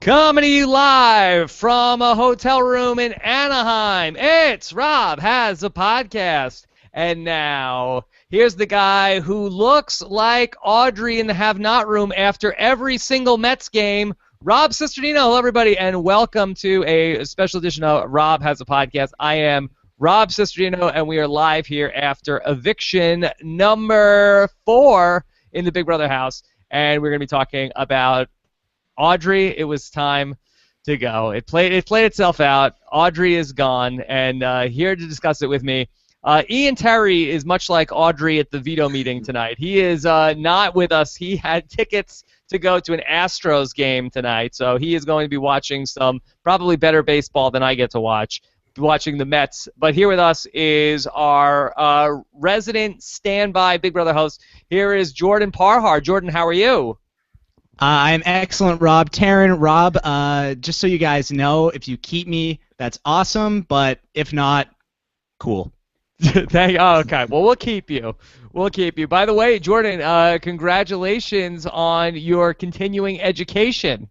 Coming to you live from a hotel room in Anaheim, it's Rob Has a Podcast. And now, here's the guy who looks like Audrey in the Have Not room after every single Mets game, Rob Cesternino. Hello, everybody, and welcome to a special edition of Rob Has a Podcast. I am Rob Cesternino, and we are live here after eviction number 4 in the Big Brother house, and we're going to be talking about Audrey. It was time to go. It played itself out. Audrey is gone, and here to discuss it with me, Ian Terry is much like Audrey at the veto meeting tonight. He is not with us. He had tickets to go to an Astros game tonight, so he is going to be watching some probably better baseball than I get to watch, watching the Mets. But here with us is our resident standby Big Brother host. Here is Jordan Parhar. Jordan, how are you? I'm excellent, Rob. Taryn, Rob, just so you guys know, if you keep me, that's awesome, but if not, cool. Okay, well, we'll keep you. We'll keep you. By the way, Jordan, congratulations on your continuing education.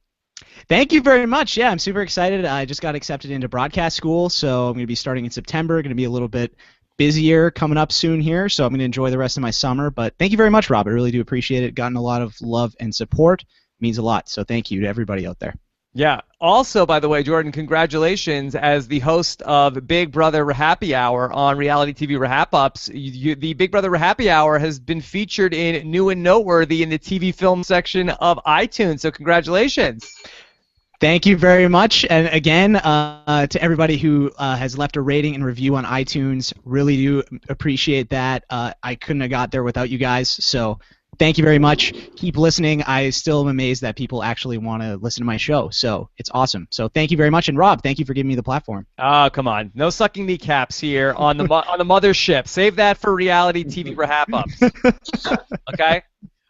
Thank you very much. Yeah, I'm super excited. I just got accepted into broadcast school, so I'm going to be starting in September. Going to be a little bit busier coming up soon here, so I'm going to enjoy the rest of my summer. But thank you very much, Rob. I really do appreciate it. Gotten a lot of love and support. Means a lot. So thank you to everybody out there. Yeah. Also, by the way, Jordan, congratulations as the host of Big Brother Happy Hour on reality TV RHAP Ups. The Big Brother Happy Hour has been featured in New and Noteworthy in the TV film section of iTunes. So congratulations. Thank you very much. And again, to everybody who has left a rating and review on iTunes, really do appreciate that. I couldn't have got there without you guys. So thank you very much. Keep listening. I still am amazed that people actually want to listen to my show. So it's awesome. So thank you very much. And Rob, thank you for giving me the platform. Oh, come on. No sucking kneecaps here on the mothership. Save that for reality TV RHAP Ups. Okay?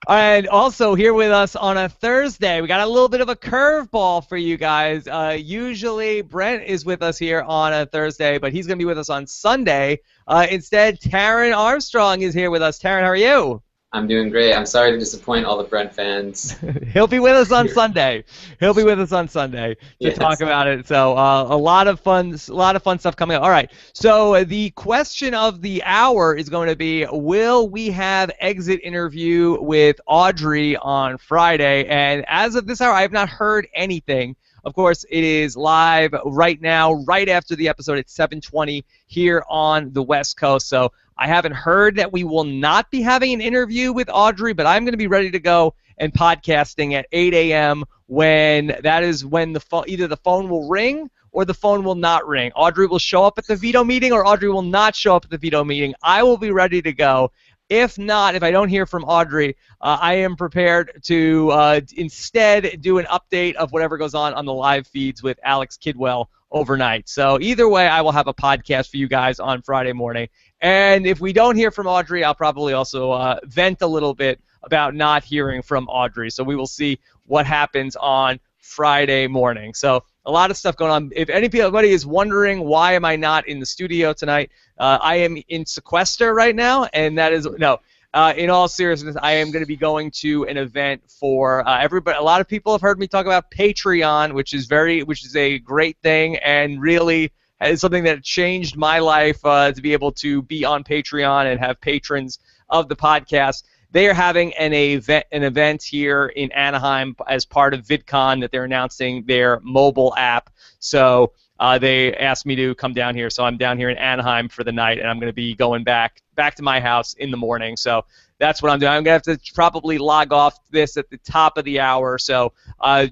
And also here with us on a Thursday, we got a little bit of a curveball for you guys. Usually Brent is with us here on a Thursday, but he's going to be with us on Sunday. Instead, Taryn Armstrong is here with us. Taryn, how are you? I'm doing great. I'm sorry to disappoint all the Brent fans. He'll be with us on Sunday. He'll be with us on Sunday to talk about it. So a lot of fun stuff coming up. All right. So the question of the hour is going to be: will we have exit interview with Audrey on Friday? And as of this hour, I have not heard anything. Of course, it is live right now, right after the episode at 7:20 here on the West Coast. So I haven't heard that we will not be having an interview with Audrey, but I'm going to be ready to go and podcasting at 8 a.m. when either the phone will ring or the phone will not ring. Audrey will show up at the veto meeting or Audrey will not show up at the veto meeting. I will be ready to go. If not, if I don't hear from Audrey, I am prepared to instead do an update of whatever goes on the live feeds with Alex Kidwell overnight. So either way, I will have a podcast for you guys on Friday morning. And if we don't hear from Audrey, I'll probably also vent a little bit about not hearing from Audrey. So we will see what happens on Friday morning. So a lot of stuff going on. If anybody is wondering why am I not in the studio tonight, I am in sequester right now, and that is no. In all seriousness, I am going to be going to an event for everybody. A lot of people have heard me talk about Patreon, which is a great thing, and really is something that changed my life to be able to be on Patreon and have patrons of the podcast. They are having an event here in Anaheim as part of VidCon that they're announcing their mobile app. So they asked me to come down here, so I'm down here in Anaheim for the night, and I'm going to be going back to my house in the morning. So that's what I'm doing. I'm going to have to probably log off this at the top of the hour. So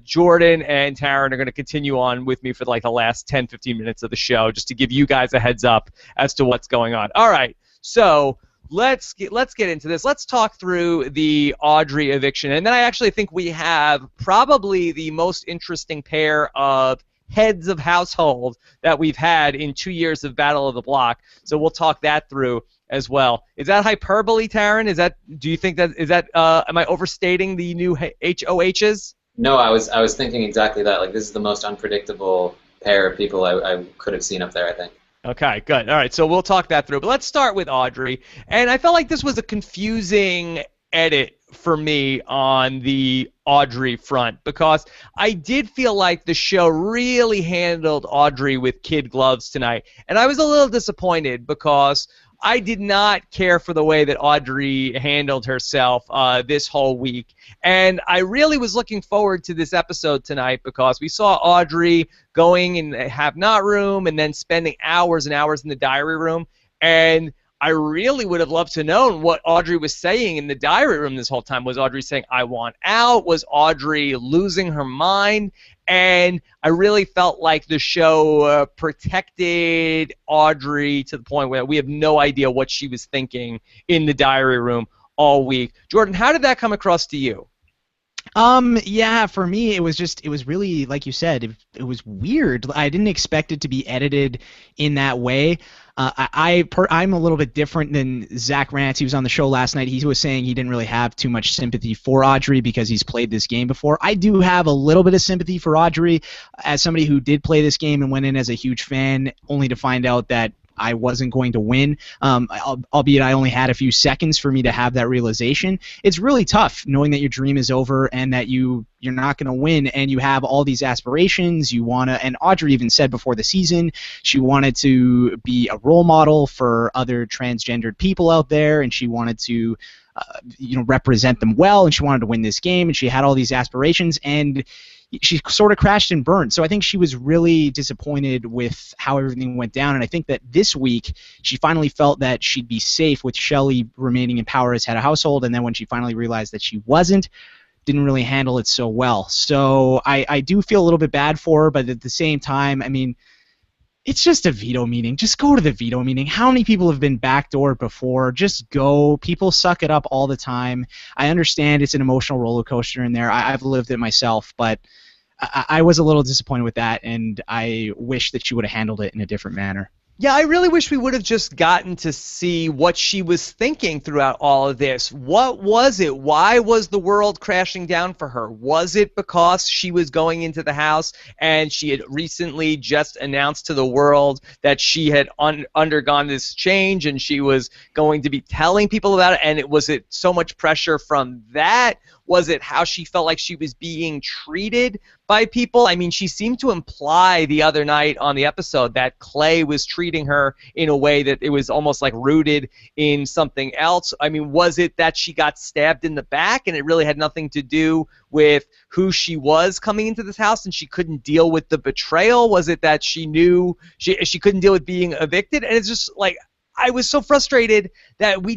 Jordan and Taryn are going to continue on with me for like the last 10, 15 minutes of the show just to give you guys a heads up as to what's going on. All right, so let's get into this. Let's talk through the Audrey eviction, and then I actually think we have probably the most interesting pair of heads of household that we've had in 2 years of Battle of the Block. So we'll talk that through as well. Is that hyperbole, Taryn? Do you think that am I overstating the new HOHs? No, I was thinking exactly that. Like, this is the most unpredictable pair of people I could have seen up there, I think. Okay, good. All right, so we'll talk that through. But let's start with Audrey. And I felt like this was a confusing edit for me on the Audrey front, because I did feel like the show really handled Audrey with kid gloves tonight. And I was a little disappointed because I did not care for the way that Audrey handled herself this whole week. And I really was looking forward to this episode tonight because we saw Audrey going in the have-not room and then spending hours and hours in the diary room. And I really would have loved to know what Audrey was saying in the diary room this whole time. Was Audrey saying, I want out? Was Audrey losing her mind? And I really felt like the show protected Audrey to the point where we have no idea what she was thinking in the diary room all week. Jordan, how did that come across to you? Yeah, for me, it was really, like you said, it was weird. I didn't expect it to be edited in that way. I'm a little bit different than Zach Rance. He was on the show last night. He was saying he didn't really have too much sympathy for Audrey because he's played this game before. I do have a little bit of sympathy for Audrey as somebody who did play this game and went in as a huge fan, only to find out that I wasn't going to win, albeit I only had a few seconds for me to have that realization. It's really tough knowing that your dream is over and that you're not going to win, and you have all these aspirations. You want to, and Audrey even said before the season she wanted to be a role model for other transgendered people out there, and she wanted to represent them well, and she wanted to win this game, and she had all these aspirations, and she sort of crashed and burned. So I think she was really disappointed with how everything went down, and I think that this week she finally felt that she'd be safe with Shelley remaining in power as head of household, and then when she finally realized that she wasn't, didn't really handle it so well. So I do feel a little bit bad for her, but at the same time, I mean, it's just a veto meeting. Just go to the veto meeting. How many people have been backdoored before? Just go. People suck it up all the time. I understand it's an emotional roller coaster in there. I've lived it myself, but I was a little disappointed with that, and I wish that she would have handled it in a different manner. Yeah, I really wish we would have just gotten to see what she was thinking throughout all of this. What was it? Why was the world crashing down for her? Was it because she was going into the house and she had recently just announced to the world that she had undergone this change and she was going to be telling people about it? And was it so much pressure from that? Was it how she felt like she was being treated by people? I mean, she seemed to imply the other night on the episode that Clay was treating her in a way that it was almost like rooted in something else. I mean, was it that she got stabbed in the back and it really had nothing to do with who she was coming into this house and she couldn't deal with the betrayal? Was it that she knew she couldn't deal with being evicted? And it's just like, I was so frustrated that we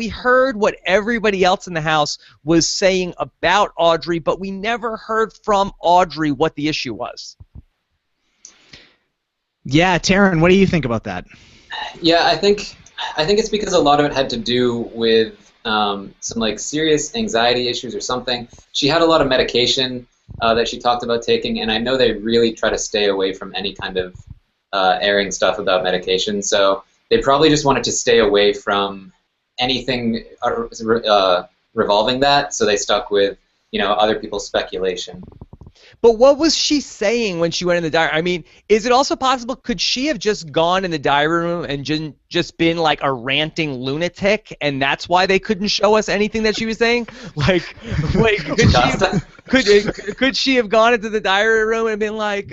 heard what everybody else in the house was saying about Audrey, but we never heard from Audrey what the issue was. Yeah, Taryn, what do you think about that? Yeah, I think it's because a lot of it had to do with some like serious anxiety issues or something. She had a lot of medication that she talked about taking, and I know they really try to stay away from any kind of airing stuff about medication. So they probably just wanted to stay away from anything revolving that, so they stuck with, other people's speculation. But what was she saying when she went in the diary? I mean, is it also possible, could she have just gone in the diary room and just been like a ranting lunatic, and that's why they couldn't show us anything that she was saying? Like, wait, could she have gone into the diary room and been like,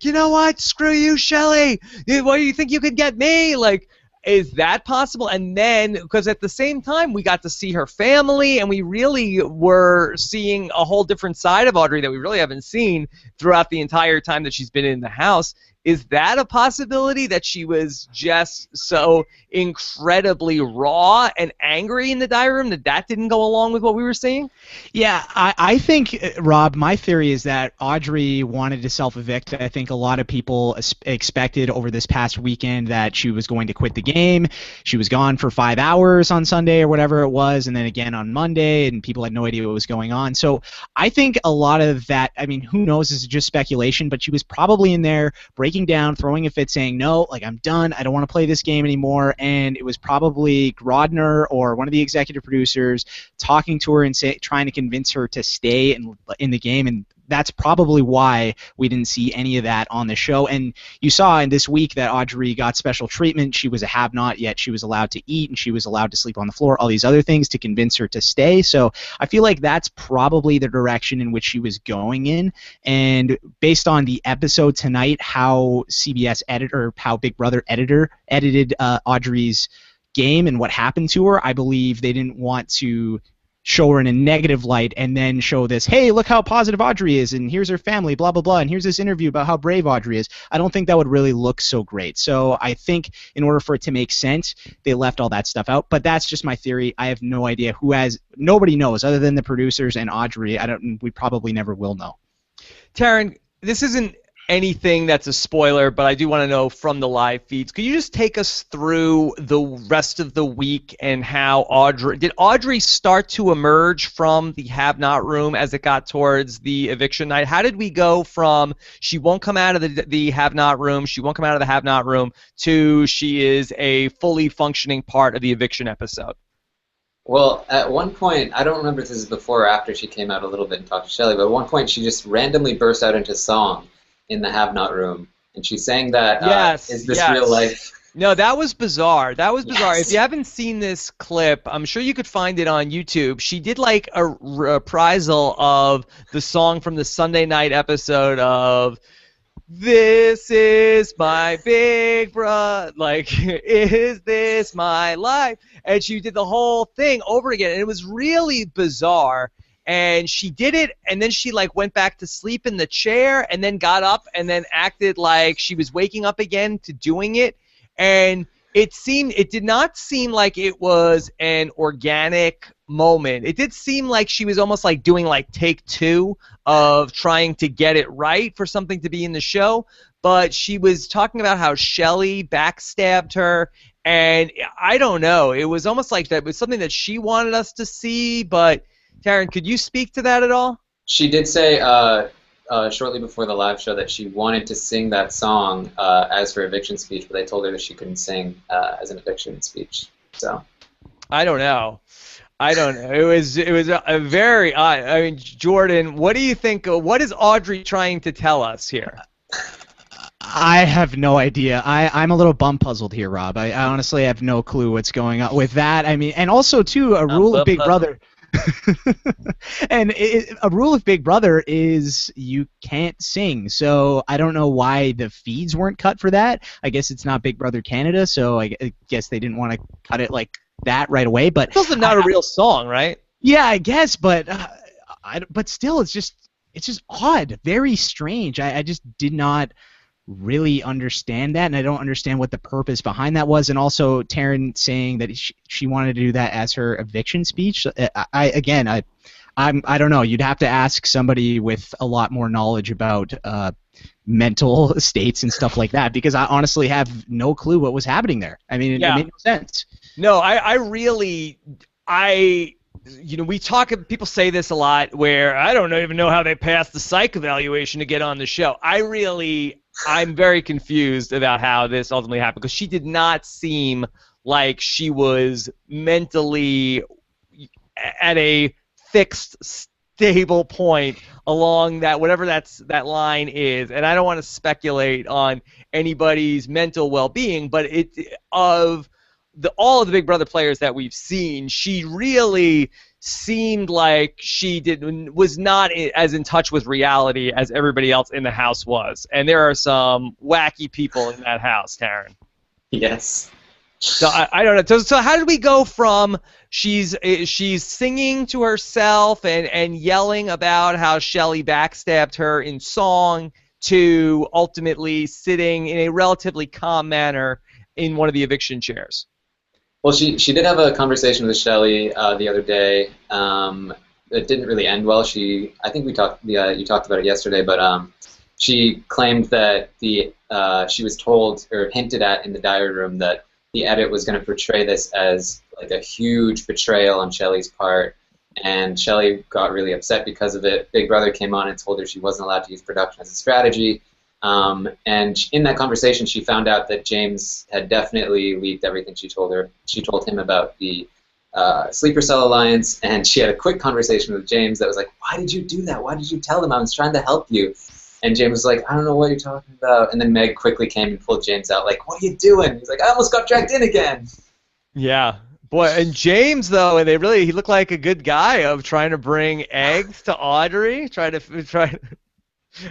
you know what, screw you, Shelley, what do you think you could get me? Like, is that possible? And then, because at the same time, we got to see her family, and we really were seeing a whole different side of Audrey that we really haven't seen throughout the entire time that she's been in the house. Is that a possibility, that she was just so incredibly raw and angry in the diary room that didn't go along with what we were seeing? Yeah, I think, Rob, my theory is that Audrey wanted to self-evict. I think a lot of people expected over this past weekend that she was going to quit the game. She was gone for 5 hours on Sunday or whatever it was, and then again on Monday, and people had no idea what was going on. So I think a lot of that, I mean, who knows, this is just speculation, but she was probably in there breaking down, throwing a fit, saying, no, like, I'm done, I don't want to play this game anymore. And it was probably Grodner or one of the executive producers talking to her and trying to convince her to stay in the game. And that's probably why we didn't see any of that on the show. And you saw in this week that Audrey got special treatment. She was a have-not, yet she was allowed to eat and she was allowed to sleep on the floor, all these other things to convince her to stay. So I feel like that's probably the direction in which she was going in. And based on the episode tonight, how CBS editor, how Big Brother editor edited Audrey's game and what happened to her, I believe they didn't want to show her in a negative light and then show this, hey, look how positive Audrey is, and here's her family, blah, blah, blah, and here's this interview about how brave Audrey is. I don't think that would really look so great. So I think in order for it to make sense, they left all that stuff out. But that's just my theory. I have no idea nobody knows other than the producers and Audrey. We probably never will know. Taryn, this isn't anything that's a spoiler, but I do want to know from the live feeds. Could you just take us through the rest of the week and how did Audrey start to emerge from the have-not room as it got towards the eviction night? How did we go from she won't come out of the have-not room, she won't come out of the have-not room, to she is a fully functioning part of the eviction episode? Well, at one point, I don't remember if this is before or after she came out a little bit and talked to Shelley, but at one point she just randomly burst out into song in the have-not room, and she sang that, is this real life? No, that was bizarre. That was bizarre. Yes. If you haven't seen this clip, I'm sure you could find it on YouTube. She did like a reprisal of the song from the Sunday night episode of This Is My Big Brother, like, is this my life? And she did the whole thing over again, and it was really bizarre. And she did it, and then she like went back to sleep in the chair, and then got up, and then acted like she was waking up again to doing it. And it did not seem like it was an organic moment. It did seem like she was almost like doing like take two of trying to get it right for something to be in the show. But she was talking about how Shelley backstabbed her, and I don't know. It was almost like that was something that she wanted us to see, but Taryn, could you speak to that at all? She did say shortly before the live show that she wanted to sing that song as her eviction speech, but they told her that she couldn't sing as an eviction speech. So I don't know. It was a very odd. I mean, Jordan, what do you think? What is Audrey trying to tell us here? I have no idea. I'm a little bum puzzled here, Rob. I honestly have no clue what's going on with that. I mean, and also too, a rule of Big Brother. And a rule of Big Brother is you can't sing, so I don't know why the feeds weren't cut for that. I guess it's not Big Brother Canada, so I guess they didn't want to cut it like that right away. But it's also not a real song, right? Yeah, I guess, but still, it's just odd, very strange. I just did not really understand that, and I don't understand what the purpose behind that was. And also Taryn saying that she wanted to do that as her eviction speech. I don't know. You'd have to ask somebody with a lot more knowledge about mental states and stuff like that, because I honestly have no clue what was happening there. I mean, it made no sense. No, people say this a lot, where I don't even know how they passed the psych evaluation to get on the show. I'm very confused about how this ultimately happened, because she did not seem like she was mentally at a fixed, stable point along that, whatever that line is. And I don't want to speculate on anybody's mental well-being, but all of the Big Brother players that we've seen, she really seemed like she was not as in touch with reality as everybody else in the house was. And there are some wacky people in that house, Taryn. Yes. So I don't know. So how did we go from she's singing to herself and yelling about how Shelley backstabbed her in song, to ultimately sitting in a relatively calm manner in one of the eviction chairs? Well, she did have a conversation with Shelley the other day. It didn't really end well. I think you talked about it yesterday, but she claimed that she was told or hinted at in the diary room that the edit was going to portray this as like a huge betrayal on Shelley's part, and Shelley got really upset because of it. Big Brother came on and told her she wasn't allowed to use production as a strategy. And in that conversation, she found out that James had definitely leaked everything she told him about the Sleeper Cell Alliance, and she had a quick conversation with James that was like, why did you do that? Why did you tell them? I was trying to help you. And James was like, I don't know what you're talking about. And then Meg quickly came and pulled James out, like, what are you doing? He's like, I almost got dragged in again. Yeah. Boy, and James, though, and he looked like a good guy of trying to bring eggs to Audrey,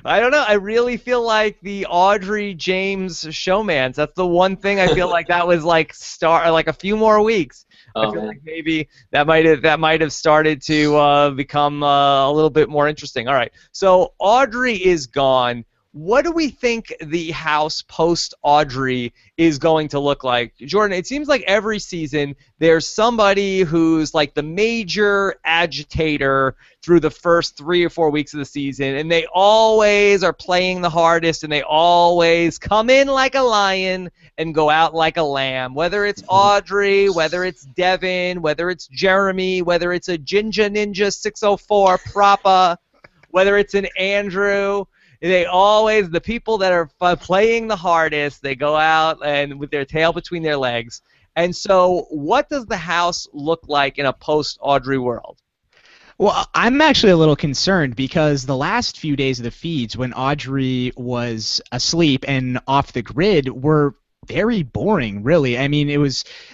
I don't know. I really feel like the Audrey James showmance. That's the one thing I feel like that was like a few more weeks. I feel like maybe that might have started to become a little bit more interesting. All right. So Audrey is gone. What do we think the house post Audrey is going to look like? Jordan, it seems like every season there's somebody who's like the major agitator through the first 3 or 4 weeks of the season, and they always are playing the hardest, and they always come in like a lion and go out like a lamb. Whether it's Audrey, whether it's Devin, whether it's Jeremy, whether it's a Ginger Ninja 604 Propa, whether it's an Andrew. The people that are playing the hardest, they go out and with their tail between their legs. And so what does the house look like in a post-Audrey world? Well, I'm actually a little concerned because the last few days of the feeds when Audrey was asleep and off the grid were very boring, really. I mean,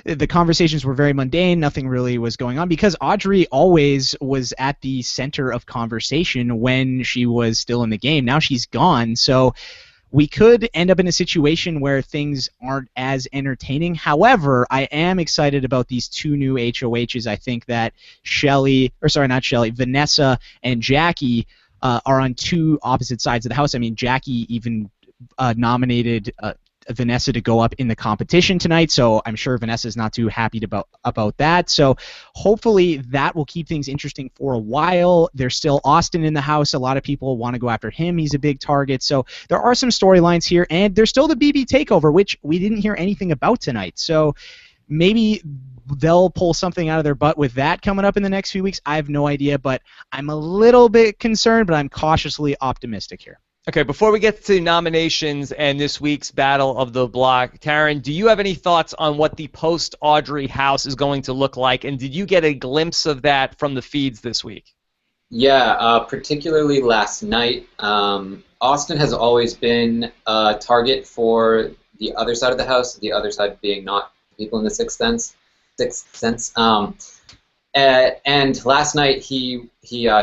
the conversations were very mundane. Nothing really was going on because Audrey always was at the center of conversation when she was still in the game. Now she's gone, so we could end up in a situation where things aren't as entertaining. However, I am excited about these 2 new HOHs. I think that Vanessa and Jackie are on 2 opposite sides of the house. I mean, Jackie even nominated Vanessa to go up in the competition tonight, so I'm sure Vanessa's not too happy about that. So hopefully that will keep things interesting for a while. There's still Austin in the house. A lot of people want to go after him. He's a big target. So there are some storylines here, and there's still the BB takeover, which we didn't hear anything about tonight. So maybe they'll pull something out of their butt with that coming up in the next few weeks. I have no idea, but I'm a little bit concerned, but I'm cautiously optimistic here. Okay, before we get to nominations and this week's Battle of the Block, Taryn, do you have any thoughts on what the post-Audrey house is going to look like, and did you get a glimpse of that from the feeds this week? Yeah, particularly last night. Austin has always been a target for the other side of the house, the other side being not people in the Sixth Sense. And last night he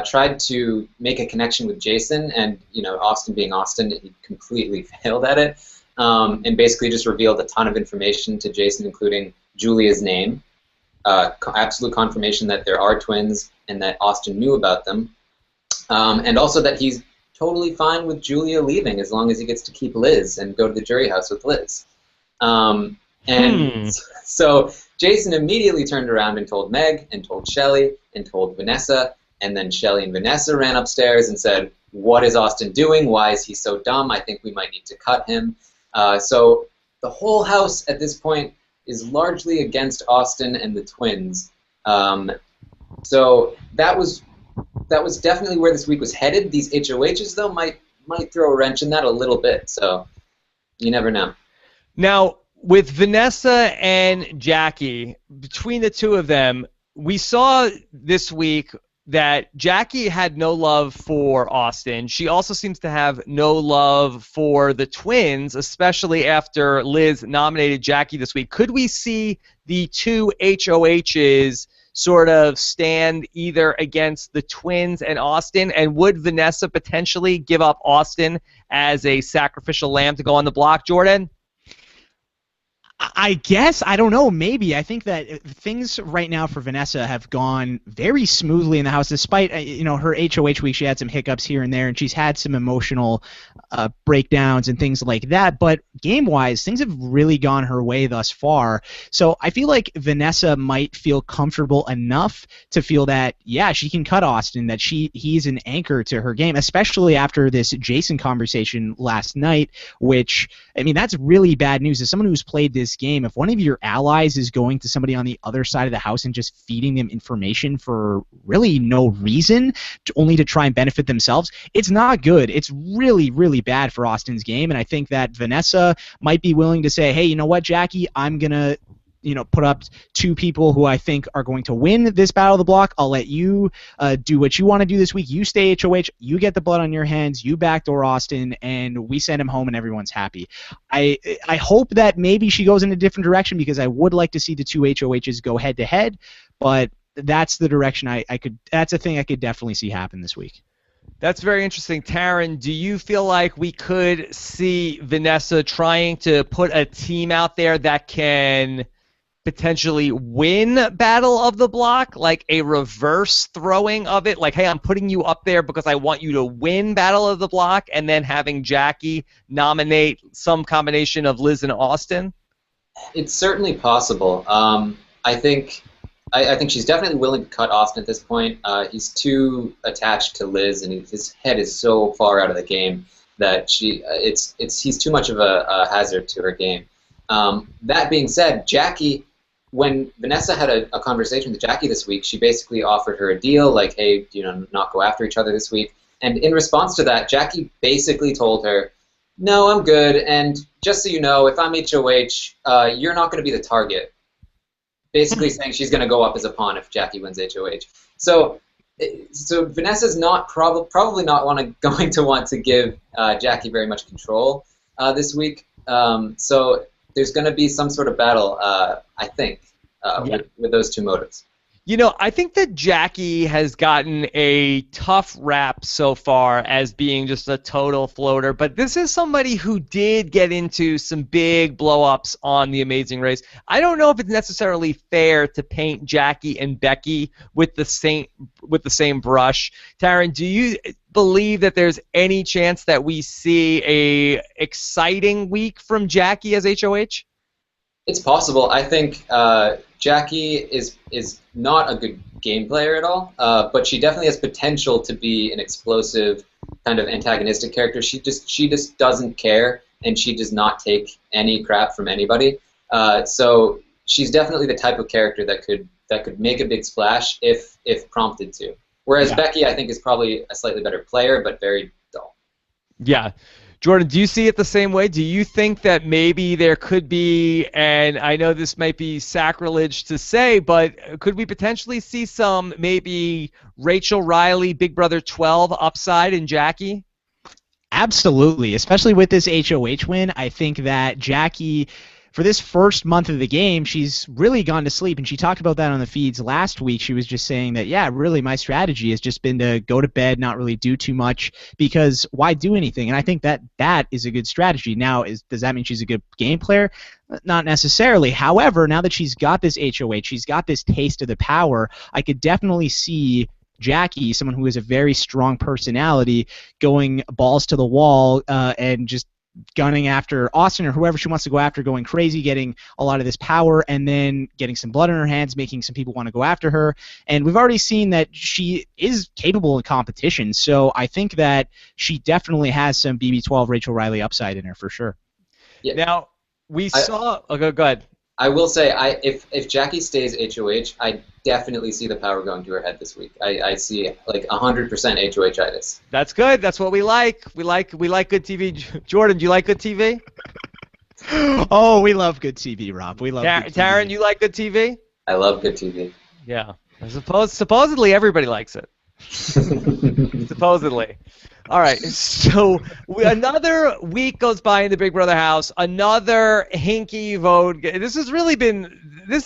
tried to make a connection with Jason, and Austin being Austin, he completely failed at it, and basically just revealed a ton of information to Jason, including Julia's name, absolute confirmation that there are twins and that Austin knew about them, and also that he's totally fine with Julia leaving as long as he gets to keep Liz and go to the jury house with Liz. So Jason immediately turned around and told Meg and told Shelly and told Vanessa, and then Shelly and Vanessa ran upstairs and said, what is Austin doing? Why is he so dumb? I think we might need to cut him. So the whole house at this point is largely against Austin and the twins. So that was definitely where this week was headed. These HOHs, though, might throw a wrench in that a little bit, so you never know. Now, with Vanessa and Jackie, between the two of them, we saw this week that Jackie had no love for Austin. She also seems to have no love for the twins, especially after Liz nominated Jackie this week. Could we see the 2 HOHs sort of stand either against the twins and Austin? And would Vanessa potentially give up Austin as a sacrificial lamb to go on the block, Jordan? I guess, I don't know, maybe. I think that things right now for Vanessa have gone very smoothly in the house, despite, her HOH week. She had some hiccups here and there, and she's had some emotional breakdowns and things like that. But game-wise, things have really gone her way thus far. So I feel like Vanessa might feel comfortable enough to feel that, yeah, she can cut Austin, that he's an anchor to her game, especially after this Jason conversation last night, which, I mean, that's really bad news. As someone who's played this game, if one of your allies is going to somebody on the other side of the house and just feeding them information for really no reason, only to try and benefit themselves, it's not good. It's really, really bad for Austin's game, and I think that Vanessa might be willing to say, hey, you know what, Jackie, I'm going to put up two people who I think are going to win this Battle of the Block. I'll let you do what you want to do this week. You stay HOH, you get the blood on your hands, you backdoor Austin, and we send him home and everyone's happy. I hope that maybe she goes in a different direction because I would like to see the two HOHs go head-to-head, but that's the direction that's a thing I could definitely see happen this week. That's very interesting. Taryn, do you feel like we could see Vanessa trying to put a team out there that can potentially win Battle of the Block, like a reverse throwing of it? Like, hey, I'm putting you up there because I want you to win Battle of the Block, and then having Jackie nominate some combination of Liz and Austin? It's certainly possible. I think she's definitely willing to cut Austin at this point. He's too attached to Liz, and his head is so far out of the game that he's too much of a hazard to her game. That being said, Jackie, when Vanessa had a conversation with Jackie this week, she basically offered her a deal, like, hey, not go after each other this week. And in response to that, Jackie basically told her, no, I'm good, and just so you know, if I'm HOH, you're not going to be the target. Basically saying she's going to go up as a pawn if Jackie wins HOH. So Vanessa's probably not going to want to give Jackie very much control this week. So there's going to be some sort of battle, I think, with those two motives. I think that Jackie has gotten a tough rap so far as being just a total floater, but this is somebody who did get into some big blow-ups on The Amazing Race. I don't know if it's necessarily fair to paint Jackie and Becky with the same brush. Taryn, do you believe that there's any chance that we see a exciting week from Jackie as HOH? It's possible. I think Jackie is not a good game player at all, but she definitely has potential to be an explosive kind of antagonistic character. She just doesn't care, and she does not take any crap from anybody. So she's definitely the type of character that could make a big splash if prompted to. Whereas Becky, I think, is probably a slightly better player, but very dull. Yeah. Jordan, do you see it the same way? Do you think that maybe there could be, and I know this might be sacrilege to say, but could we potentially see some maybe Rachel Riley, Big Brother 12 upside in Jackie? Absolutely, especially with this HOH win. I think that Jackie, for this first month of the game, she's really gone to sleep, and she talked about that on the feeds last week. She was just saying that, yeah, really my strategy has just been to go to bed, not really do too much, because why do anything? And I think that is a good strategy. Now, does that mean she's a good game player? Not necessarily. However, now that she's got this HOH, she's got this taste of the power, I could definitely see Jackie, someone who has a very strong personality, going balls to the wall and just gunning after Austin or whoever she wants to go after, going crazy, getting a lot of this power, and then getting some blood in her hands, making some people want to go after her. And we've already seen that she is capable in competition, so I think that she definitely has some BB12 Rachel Riley upside in her for sure. Yeah. Now, we saw... Oh, go ahead. I will say, if Jackie stays HOH, I definitely see the power going to her head this week. I see like 100% HOH-itis. That's good. That's what we like. We like good TV. Jordan, do you like good TV? Oh, we love good TV, Rob. We love good TV. Taryn, you like good TV? I love good TV. Yeah. Supposedly everybody likes it. Supposedly. All right, so another week goes by in the Big Brother house, another hinky vote. This is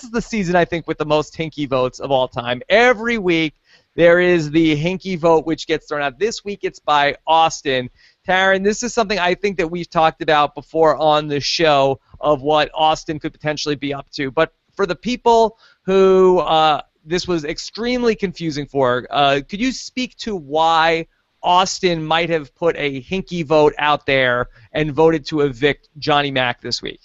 the season, I think, with the most hinky votes of all time. Every week there is the hinky vote which gets thrown out. This week it's by Austin. Taryn, this is something I think that we've talked about before on the show of what Austin could potentially be up to. But for the people who this was extremely confusing for, could you speak to why Austin might have put a hinky vote out there and voted to evict Johnny Mac this week?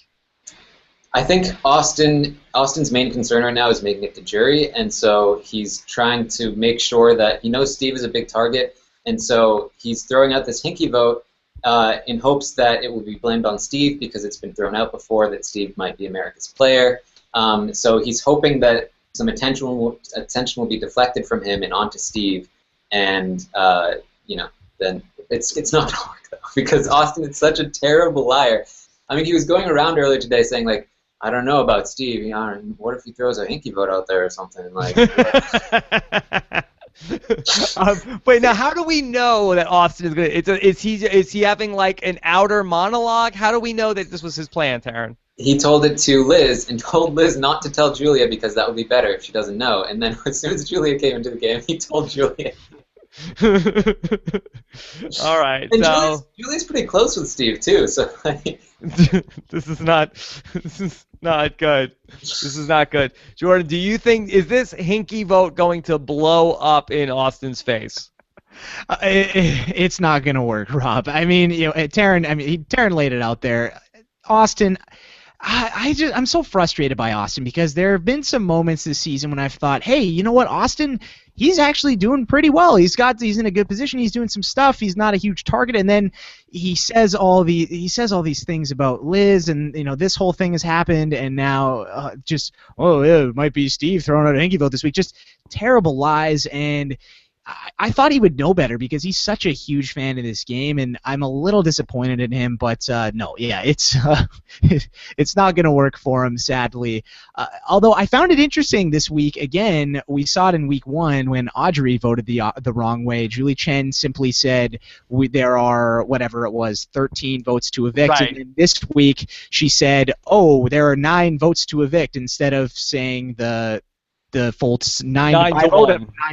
I think Austin's main concern right now is making it to jury, and so he's trying to make sure that he knows Steve is a big target, and so he's throwing out this hinky vote in hopes that it will be blamed on Steve because it's been thrown out before that Steve might be America's player. So he's hoping that some attention will be deflected from him and onto Steve, and then it's not gonna work though, because Austin is such a terrible liar. I mean, he was going around earlier today saying like, I don't know about Steve. You know, what if he throws a hinky vote out there or something? Like, wait, now how do we know that Austin is going to? Is he having like an outer monologue? How do we know that this was his plan, Taryn? he told it to Liz and told Liz not to tell Julia because that would be better if she doesn't know. And then as soon as Julia came into the game, he told Julia. All right. And so Julia's pretty close with Steve too. So like, this is not good. This is not good. Jordan, do you think is this hinky vote going to blow up in Austin's face? It's not going to work, Rob. I mean, Taryn laid it out there. Austin, I'm so frustrated by Austin because there have been some moments this season when I've thought, hey, you know what, Austin, he's actually doing pretty well. He's in a good position. He's doing some stuff. He's not a huge target, and then he says all these things about Liz, and this whole thing has happened, and now it might be Steve throwing out a hinky vote this week. Just terrible lies, and I thought he would know better because he's such a huge fan of this game, and I'm a little disappointed in him. But no, yeah, it's not going to work for him, sadly. Although I found it interesting this week. Again, we saw it in week 1 when Audrey voted the wrong way. Julie Chen simply said there are whatever it was, 13 votes to evict, right. And then this week she said, oh, there are 9 votes to evict instead of saying the full 9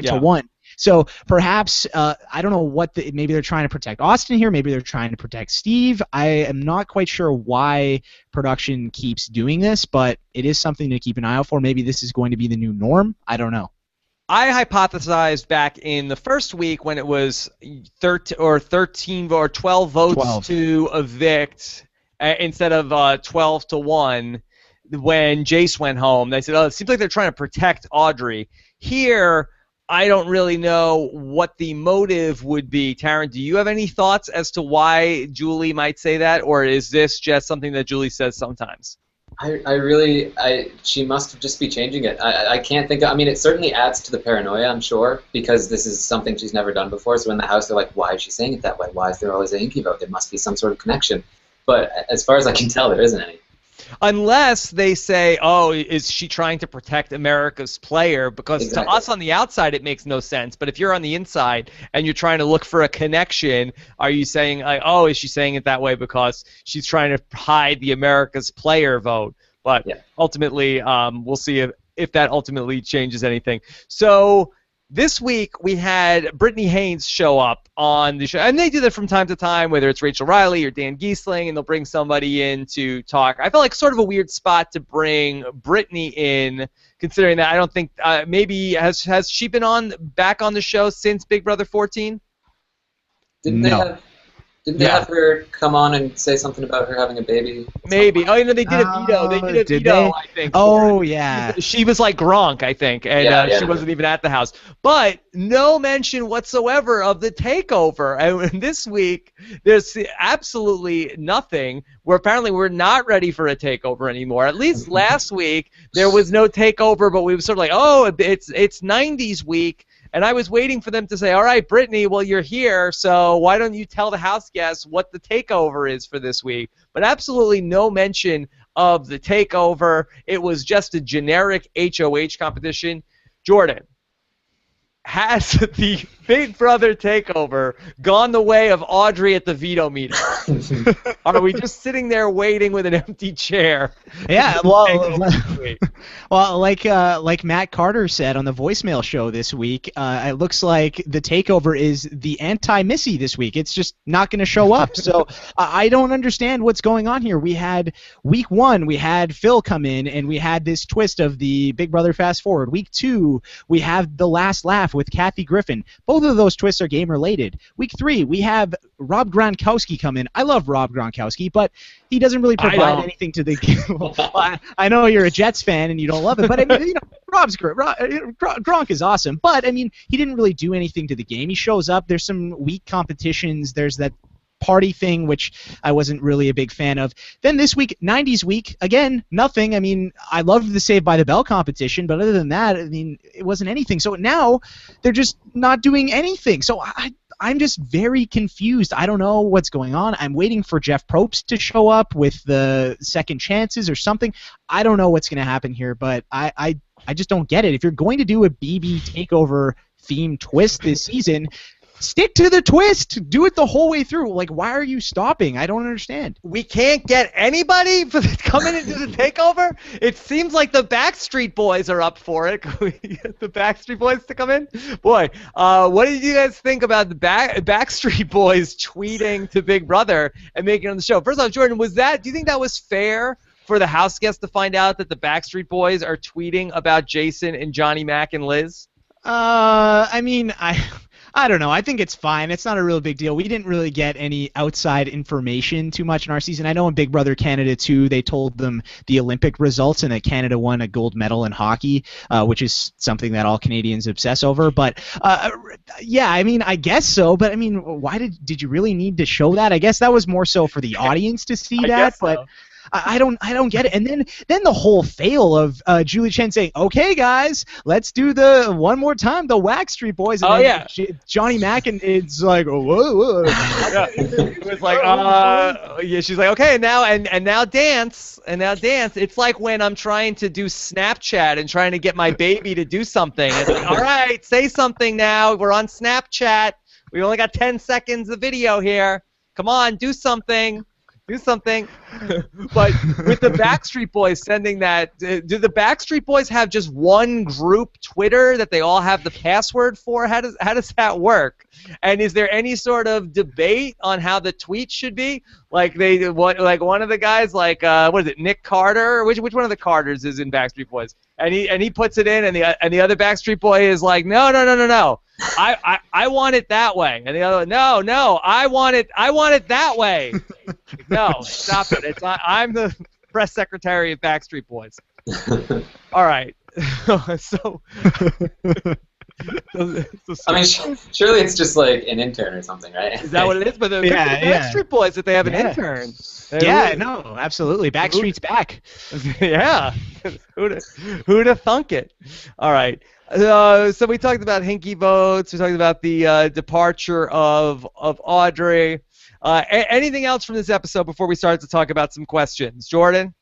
to 1. So perhaps, I don't know maybe they're trying to protect Austin here, maybe they're trying to protect Steve. I am not quite sure why production keeps doing this, but it is something to keep an eye out for. Maybe this is going to be the new norm. I don't know. I hypothesized back in the first week when it was 13 or 12 votes to evict instead of 12 to 1 when Jace went home. They said, oh, it seems like they're trying to protect Audrey. Here, I don't really know what the motive would be. Taryn, do you have any thoughts as to why Julie might say that, or is this just something that Julie says sometimes? She must just be changing it. I can't think of, I mean, it certainly adds to the paranoia, I'm sure, because this is something she's never done before. So in the house, they're like, why is she saying it that way? Why is there always a hinky vote? There must be some sort of connection. But as far as I can tell, there isn't any. Unless they say, oh, is she trying to protect America's player? Because exactly. To us on the outside, it makes no sense. But if you're on the inside and you're trying to look for a connection, are you saying, like, oh, is she saying it that way because she's trying to hide the America's player vote? But ultimately, we'll see if that ultimately changes anything. So this week we had Brittany Haynes show up on the show, and they do that from time to time, whether it's Rachel Riley or Dan Giesling, and they'll bring somebody in to talk. I felt like sort of a weird spot to bring Brittany in, considering that I don't think maybe has she been back on the show since Big Brother 14? Didn't they have her come on and say something about her having a baby? Maybe. Oh, they did a veto. They did a veto, I think. Oh, yeah. She was like Gronk, I think, and she wasn't even at the house. But no mention whatsoever of the takeover. And this week, there's absolutely nothing. Apparently we're not ready for a takeover anymore. At least last week, there was no takeover, but we were sort of like, oh, it's 90s week. And I was waiting for them to say, all right, Brittany, well, you're here, so why don't you tell the house guests what the takeover is for this week? But absolutely no mention of the takeover. It was just a generic HOH competition. Jordan, has the Big Brother takeover gone the way of Audrey at the veto meeting? Are we just sitting there waiting with an empty chair? Yeah, well, like Matt Carter said on the voicemail show this week, it looks like the takeover is the anti-Missy this week. It's just not going to show up. So I don't understand what's going on here. We had week 1, we had Phil come in, and we had this twist of the Big Brother fast forward. Week 2, we have the last laugh with Kathy Griffin. Both of those twists are game related. Week 3, we have Rob Gronkowski come in. I love Rob Gronkowski, but he doesn't really provide anything to the game. I know you're a Jets fan and you don't love it, but I mean, Rob's great. Gronk is awesome, but I mean, he didn't really do anything to the game. He shows up. There's some weak competitions. There's that party thing, which I wasn't really a big fan of. Then this week, 90s week, again, nothing. I mean, I loved the Saved by the Bell competition, but other than that, I mean, it wasn't anything. So now they're just not doing anything. So I'm just very confused. I don't know what's going on. I'm waiting for Jeff Probst to show up with the second chances or something. I don't know what's going to happen here, but I just don't get it. If you're going to do a BB takeover theme twist this season, stick to the twist. Do it the whole way through. Like, why are you stopping? I don't understand. We can't get anybody coming into the takeover? It seems like the Backstreet Boys are up for it. Can we get the Backstreet Boys to come in? Boy, what did you guys think about the Backstreet Boys tweeting to Big Brother and making it on the show? First off, Jordan, do you think that was fair for the house guests to find out that the Backstreet Boys are tweeting about Jason and Johnny Mac and Liz? I mean, I don't know. I think it's fine. It's not a real big deal. We didn't really get any outside information too much in our season. I know in Big Brother Canada 2, they told them the Olympic results and that Canada won a gold medal in hockey, which is something that all Canadians obsess over. But, yeah, I mean, I guess so. But, I mean, why did you really need to show that? I guess that was more so for the audience to see that. But I don't get it. And then the whole fail of Julie Chen saying, "Okay, guys, let's do the one more time, the Backstreet Boys." And Johnny Mac, and it's like, whoa. It was like, yeah. She's like, okay, now dance. It's like when I'm trying to do Snapchat and trying to get my baby to do something. It's like, all right, say something now. We're on Snapchat. We only got 10 seconds of video here. Come on, do something. Do something. But with the Backstreet Boys sending that, do the Backstreet Boys have just one group Twitter that they all have the password for? How does that work? And is there any sort of debate on how the tweet should be? Like one of the guys, like what is it, Nick Carter? Which one of the Carters is in Backstreet Boys? And he puts it in, and the other Backstreet Boy is like, no. I want it that way. And the other, no, I want it that way. No, stop it. I'm the press secretary of Backstreet Boys. All right. So I mean, surely it's just like an intern or something, right? Is that what it is? But the Backstreet Boys, that they have an intern. No, absolutely. Backstreet's back. Yeah. Who'd have thunk it? All right. So we talked about hinky votes. We talked about the departure of Audrey. Anything else from this episode before we start to talk about some questions? Jordan?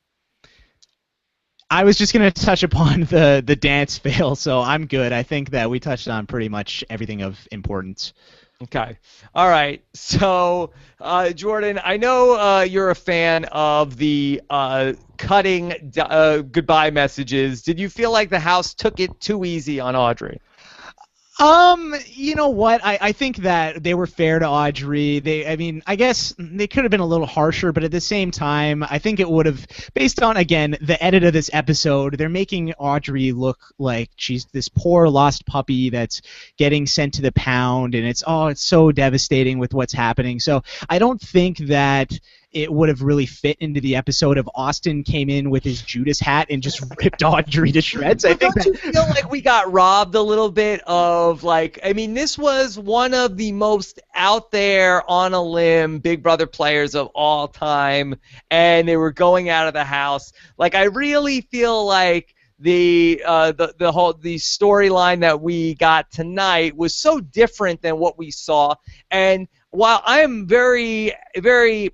I was just going to touch upon the dance fail, so I'm good. I think that we touched on pretty much everything of importance. Okay. All right. So, Jordan, I know you're a fan of the cutting goodbye messages. Did you feel like the house took it too easy on Audrey? You know what? I think that they were fair to Audrey. I guess they could have been a little harsher, but at the same time, I think it would have, based on, again, the edit of this episode, they're making Audrey look like she's this poor lost puppy that's getting sent to the pound, and it's so devastating with what's happening. So I don't think that it would have really fit into the episode if Austin came in with his Judas hat and just ripped Audrey to shreds. I think you feel like we got robbed a little bit of, like, I mean, this was one of the most out there, on a limb, Big Brother players of all time, and they were going out of the house. Like, I really feel like the storyline that we got tonight was so different than what we saw. And while I'm very, very,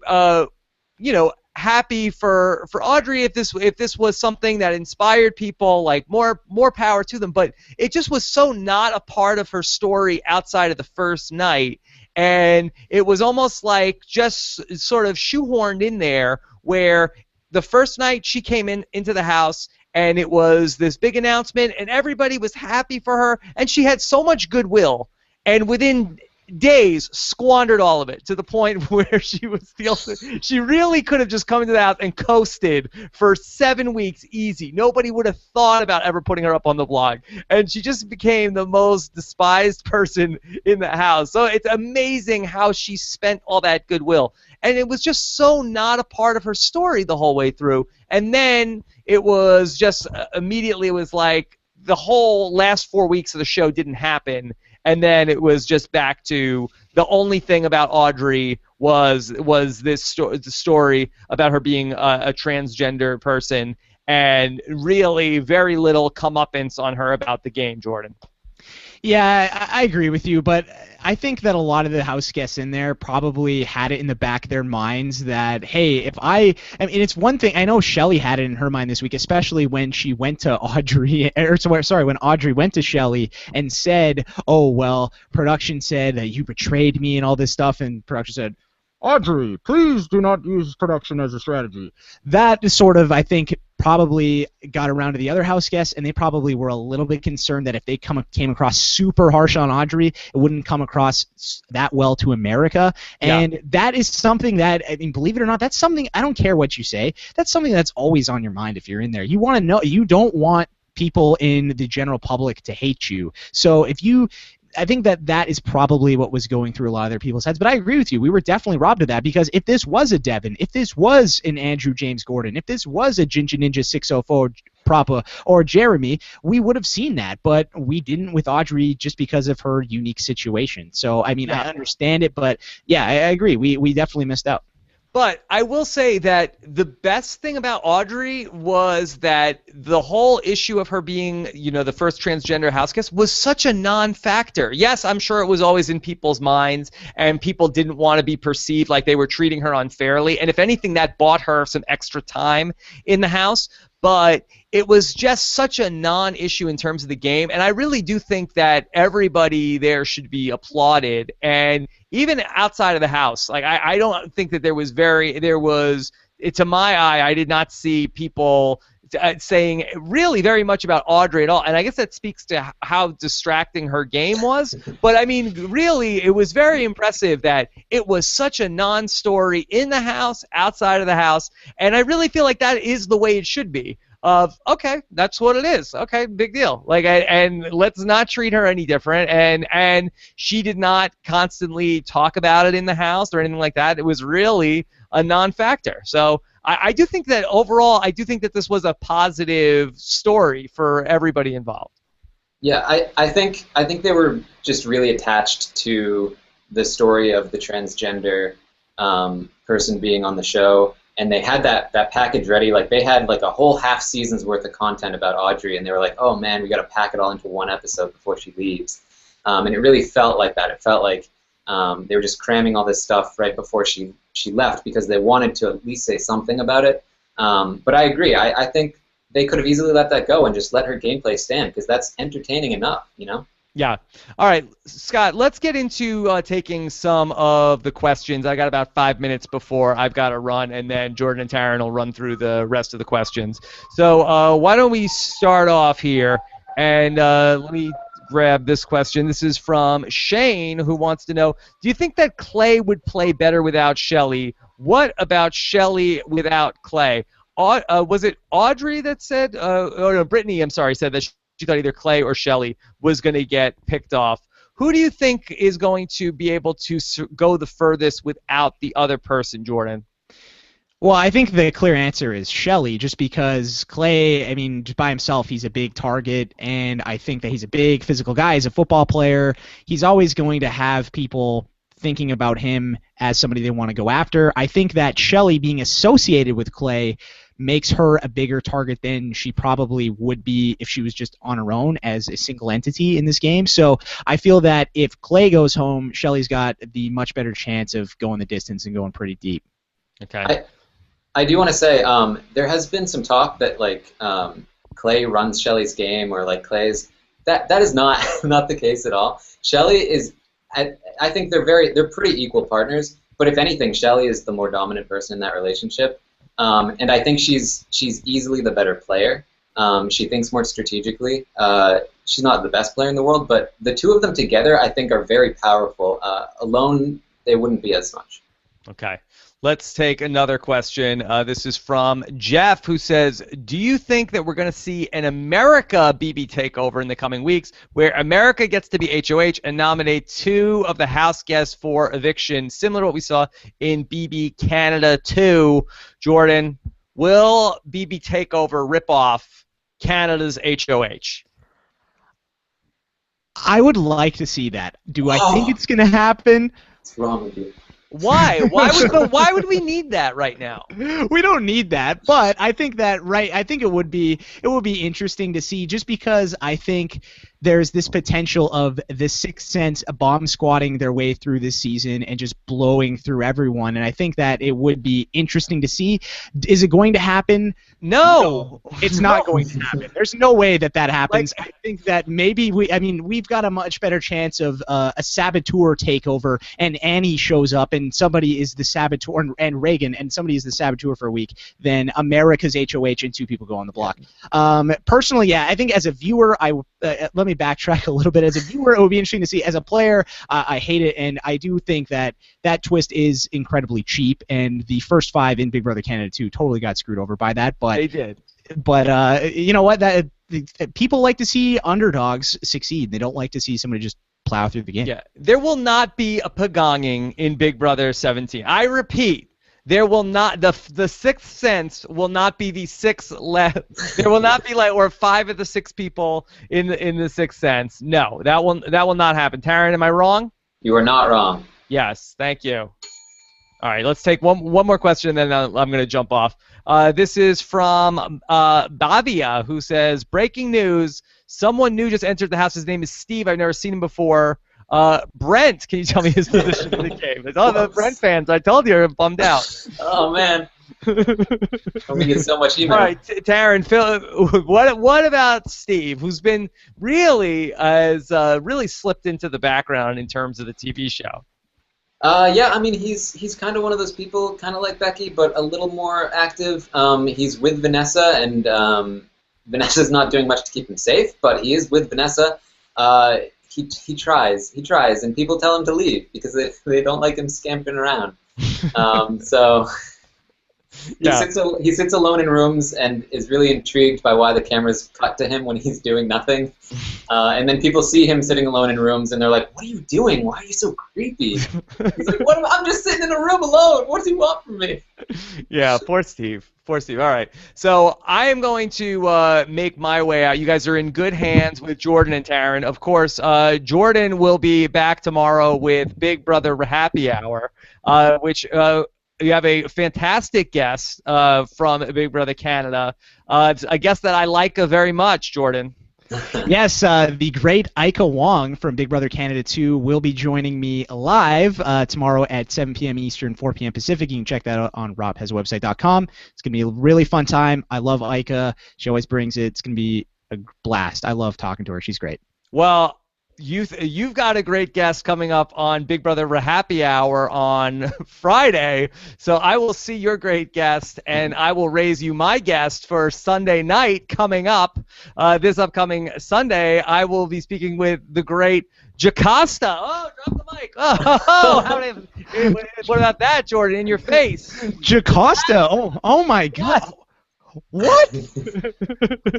happy for Audrey if this was something that inspired people, like more power to them. But it just was so not a part of her story outside of the first night, and it was almost like just sort of shoehorned in there. Where the first night she came into the house, and it was this big announcement, and everybody was happy for her, and she had so much goodwill, and within days squandered all of it to the point where she really could have just come into the house and coasted for 7 weeks easy. Nobody would have thought about ever putting her up on the blog, and she just became the most despised person in the house. So it's amazing how she spent all that goodwill, and it was just so not a part of her story the whole way through. And then it was just immediately, it was like the whole last 4 weeks of the show didn't happen. And then it was just back to the only thing about Audrey was this story about her being a transgender person, and really very little comeuppance on her about the game, Jordan. Yeah, I agree with you, but I think that a lot of the house guests in there probably had it in the back of their minds that, hey, if I mean, it's one thing, I know Shelly had it in her mind this week, especially when she went to Audrey, or sorry, when Audrey went to Shelly and said, oh, well, production said that you betrayed me and all this stuff, and production said, Audrey, please do not use production as a strategy. That is sort of, I think, probably got around to the other house guests, and they probably were a little bit concerned that if they came across super harsh on Audrey, it wouldn't come across that well to America. And that is something that, I mean, believe it or not, that's something, I don't care what you say, that's something that's always on your mind if you're in there. You want to know, you don't want people in the general public to hate you. So if you... I think that is probably what was going through a lot of their people's heads. But I agree with you. We were definitely robbed of that, because if this was a Devin, if this was an Andrew James Gordon, if this was a Ginger Ninja 604 Propa or Jeremy, we would have seen that. But we didn't with Audrey just because of her unique situation. So, I mean, I understand it. But, yeah, I agree. We definitely missed out. But I will say that the best thing about Audrey was that the whole issue of her being, you know, the first transgender house guest was such a non-factor. Yes, I'm sure it was always in people's minds, and people didn't want to be perceived like they were treating her unfairly. And if anything, that bought her some extra time in the house. But it was just such a non-issue in terms of the game, and I really do think that everybody there should be applauded. And even outside of the house, like I don't think that to my eye, I did not see people saying really very much about Audrey at all. And I guess that speaks to how distracting her game was. But I mean, really, it was very impressive that it was such a non-story in the house, outside of the house, and I really feel like that is the way it should be. Of, okay, that's what it is. Okay, big deal. Like, and let's not treat her any different. And she did not constantly talk about it in the house or anything like that. It was really a non-factor. So I do think that overall, I do think that this was a positive story for everybody involved. Yeah, I think they were just really attached to the story of the transgender person being on the show. And they had that package ready. Like, they had like a whole half season's worth of content about Audrey, and they were like, oh man, we got to pack it all into one episode before she leaves. And it really felt like that. It felt like they were just cramming all this stuff right before she left, because they wanted to at least say something about it. But I agree. I think they could have easily let that go and just let her gameplay stand, because that's entertaining enough, you know? Yeah. All right, Scott, let's get into taking some of the questions. I got about 5 minutes before I've got to run, and then Jordan and Taryn will run through the rest of the questions. So why don't we start off here, and let me grab this question. This is from Shane, who wants to know, do you think that Clay would play better without Shelly? What about Shelly without Clay? Was it Audrey that said, or no, Brittany, I'm sorry, said that she thought either Clay or Shelly was going to get picked off. Who do you think is going to be able to go the furthest without the other person, Jordan? Well, I think the clear answer is Shelly, just because Clay, I mean, just by himself, he's a big target, and I think that he's a big physical guy. He's a football player. He's always going to have people thinking about him as somebody they want to go after. I think that Shelly being associated with Clay makes her a bigger target than she probably would be if she was just on her own as a single entity in this game. So I feel that if Clay goes home, Shelly's got the much better chance of going the distance and going pretty deep. Okay. I do want to say there has been some talk that like Clay runs Shelly's game, or like Clay's that is not not the case at all. Shelly is I think they're pretty equal partners, but if anything, Shelly is the more dominant person in that relationship. And I think she's easily the better player. She thinks more strategically. She's not the best player in the world, but the two of them together, I think, are very powerful. Alone, they wouldn't be as much. Okay. Let's take another question. This is from Jeff, who says, do you think that we're going to see an America BB takeover in the coming weeks, where America gets to be HOH and nominate two of the house guests for eviction, similar to what we saw in BB Canada 2? Jordan, will BB takeover rip off Canada's HOH? I would like to see that. Do I think it's going to happen? What's wrong with you? Why? Why would we need that right now? We don't need that, but I think that I think it would be interesting to see, just because I think there's this potential of the Sixth Sense bomb squatting their way through this season and just blowing through everyone. And I think that it would be interesting to see. Is it going to happen? No, it's not going to happen. There's no way that happens. I think that maybe we've got a much better chance of a saboteur takeover, and Annie shows up and somebody is the saboteur, and Reagan, and somebody is the saboteur for a week, than America's HOH and 2 people go on the block. Personally, yeah, I think as a viewer, let me backtrack a little bit. As a viewer, it would be interesting to see. As a player, I hate it, and I do think that twist is incredibly cheap, and the first 5 in Big Brother Canada 2 totally got screwed over by that. But they did. But you know what? People like to see underdogs succeed. They don't like to see somebody just plow through the game. Yeah, there will not be a pagonging in Big Brother 17. I repeat, there will not. The Sixth Sense will not be the 6 left. There will not be or 5 of the 6 people in the Sixth Sense. No, that will not happen. Taryn, am I wrong? You are not wrong. Yes, thank you. All right, let's take one more question, and then I'm going to jump off. This is from Bavia, who says, breaking news, someone new just entered the house. His name is Steve. I've never seen him before. Brent, can you tell me his position in the game? The Brent fans, I told you, are bummed out. Oh, man. We get so much email. All right, Taryn, Phil, what about Steve, who's been really slipped into the background in terms of the TV show? Yeah, I mean, he's kind of one of those people, kind of like Becky, but a little more active. He's with Vanessa, and Vanessa's not doing much to keep him safe, but he is with Vanessa. He tries, and people tell him to leave because they don't like him scampering around. So he sits alone in rooms and is really intrigued by why the cameras cut to him when he's doing nothing. And then people see him sitting alone in rooms and they're like, "What are you doing? Why are you so creepy?" He's like, I'm just sitting in a room alone. What does he want from me?" Yeah, poor Steve. Poor Steve. All right. So I am going to make my way out. You guys are in good hands with Jordan and Taryn. Of course, Jordan will be back tomorrow with Big Brother Happy Hour, which you have a fantastic guest from Big Brother Canada. It's a guest that I like very much, Jordan. Yes, the great Ika Wong from Big Brother Canada 2 will be joining me live tomorrow at 7 p.m. Eastern, 4 p.m. Pacific. You can check that out on RHAPhasawebsite.com. It's going to be a really fun time. I love Ika. She always brings it. It's going to be a blast. I love talking to her. She's great. Well, you've got a great guest coming up on Big Brother Happy Hour on Friday, so I will see your great guest, and I will raise you my guest for Sunday night coming up. This upcoming Sunday, I will be speaking with the great Jocasta. Oh, drop the mic. What about that, Jordan? In your face. Jocasta. Oh my God. What?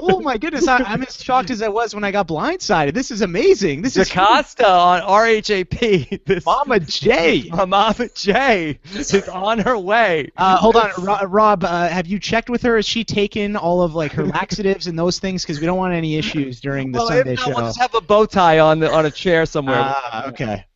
Oh my goodness! I'm as shocked as I was when I got blindsided. This is amazing. This is Jocasta on RHAP. Mama J. Mama J is on her way. Hold on, Rob. Have you checked with her? Has she taken all of her laxatives and those things? Because we don't want any issues during the Sunday show. We'll just have a bow tie on a chair somewhere.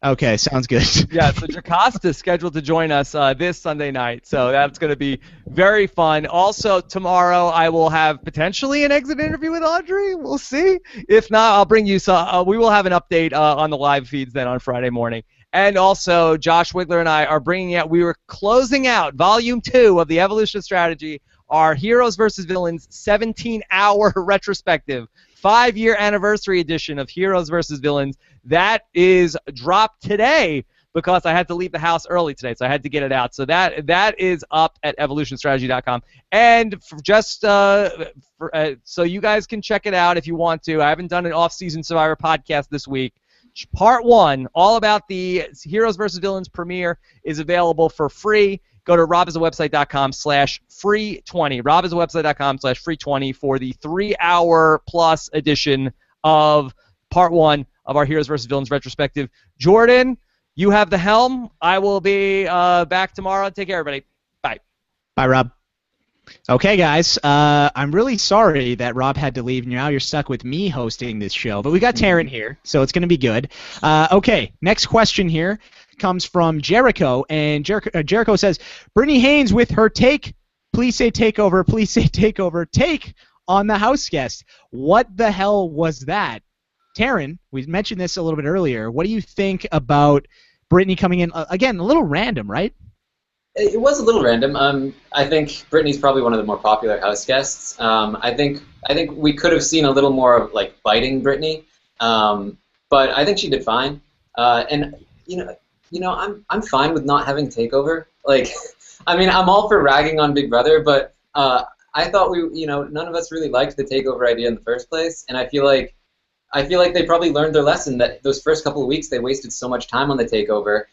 Okay, sounds good. Yeah, so Jocasta is scheduled to join us this Sunday night, so that's going to be very fun. Also, tomorrow I will have potentially an exit interview with Audrey. We'll see. If not, I'll bring you some. We will have an update on the live feeds then on Friday morning. And also, Josh Wigler and I are bringing out. We were closing out Volume 2 of the Evolution Strategy, our Heroes versus Villains 17-hour retrospective, 5-year anniversary edition of Heroes versus Villains. That is dropped today, because I had to leave the house early today, so I had to get it out. So that is up at evolutionstrategy.com. And so you guys can check it out if you want to. I haven't done an off-season Survivor podcast this week. Part 1, all about the Heroes vs. Villains premiere, is available for free. Go to robisawebsite.com/free20. robisawebsite.com/free20 for the 3-hour plus edition of Part 1 of our Heroes vs. Villains retrospective. Jordan, you have the helm. I will be back tomorrow. Take care, everybody. Bye. Bye, Rob. Okay, guys. I'm really sorry that Rob had to leave. Now you're stuck with me hosting this show. But we got Taryn here, so it's going to be good. Okay, next question here comes from Jericho. And Jericho says, Brittany Haynes with her take. Please say takeover. Please say takeover. Take on the house guest. What the hell was that? Taryn, we mentioned this a little bit earlier. What do you think about Brittany coming in again? A little random, right? It was a little random. I think Brittany's probably one of the more popular house guests. I think we could have seen a little more of like biting Brittany, but I think she did fine. And I'm fine with not having takeover. Like, I mean, I'm all for ragging on Big Brother, but I thought none of us really liked the takeover idea in the first place, and I feel like they probably learned their lesson that those first couple of weeks they wasted so much time on the takeover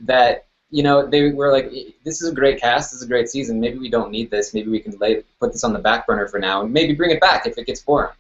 that. They were like, this is a great cast, this is a great season, maybe we don't need this, maybe we can put this on the back burner for now, and maybe bring it back if it gets boring.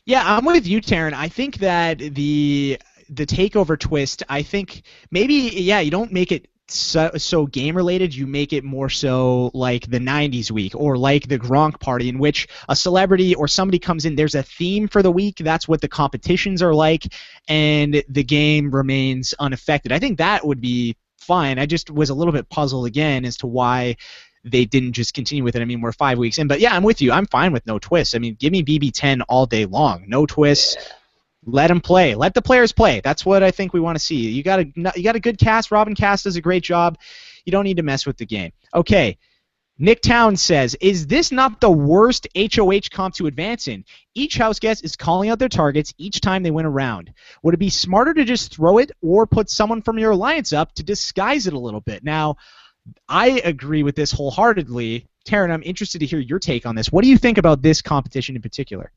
Yeah, I'm with you, Taryn. I think that the takeover twist, I think maybe, you don't make it so game-related, you make it more so like the 90s week or like the Gronk party in which a celebrity or somebody comes in, there's a theme for the week, that's what the competitions are like, and the game remains unaffected. I think that would be fine. I just was a little bit puzzled again as to why they didn't just continue with it. I mean, we're 5 weeks in, but yeah, I'm with you. I'm fine with no twists. I mean, give me BB10 all day long. No twists. Yeah. Let them play. Let the players play. That's what I think we want to see. You got a good cast. Robin Cast does a great job. You don't need to mess with the game. Okay. Nick Town says, is this not the worst HOH comp to advance in? Each house guest is calling out their targets each time they win a round. Would it be smarter to just throw it or put someone from your alliance up to disguise it a little bit? Now, I agree with this wholeheartedly. Taryn, I'm interested to hear your take on this. What do you think about this competition in particular?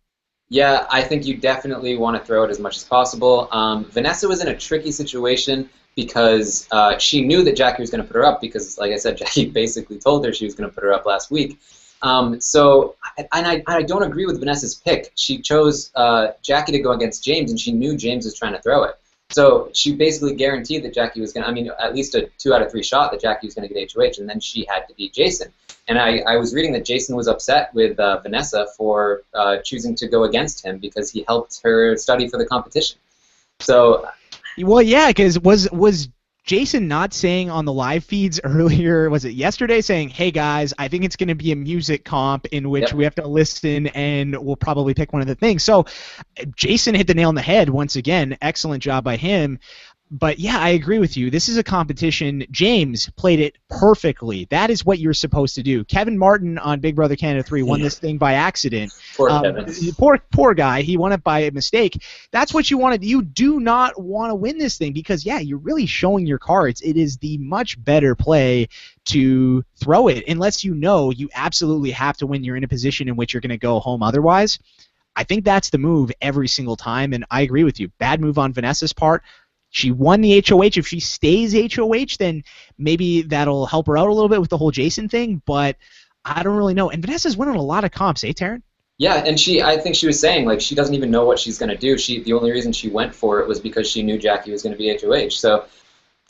Yeah, I think you definitely want to throw it as much as possible. Vanessa was in a tricky situation because she knew that Jackie was going to put her up because, like I said, Jackie basically told her she was going to put her up last week. I don't agree with Vanessa's pick. She chose Jackie to go against James, and she knew James was trying to throw it. So she basically guaranteed that Jackie was going to, at least a 2 out of 3 shot that Jackie was going to get HOH, and then she had to beat Jason. And I was reading that Jason was upset with Vanessa for choosing to go against him because he helped her study for the competition. So... Well, yeah, because was Jason not saying on the live feeds earlier, was it yesterday, saying, hey, guys, I think it's going to be a music comp in which we have to listen and we'll probably pick one of the things. So Jason hit the nail on the head once again. Excellent job by him. But, yeah, I agree with you. This is a competition. James played it perfectly. That is what you're supposed to do. Kevin Martin on Big Brother Canada 3 won this thing by accident. Poor Kevin. Poor guy. He won it by mistake. That's what you wanted. You do not want to win this thing because, yeah, you're really showing your cards. It is the much better play to throw it unless you know you absolutely have to win. You're in a position in which you're going to go home otherwise. I think that's the move every single time, and I agree with you. Bad move on Vanessa's part. She won the HOH. If she stays HOH, then maybe that'll help her out a little bit with the whole Jason thing, but I don't really know. And Vanessa's winning a lot of comps, Taryn? Yeah, and I think she was saying, like, she doesn't even know what she's going to do. The only reason she went for it was because she knew Jackie was going to be HOH. So,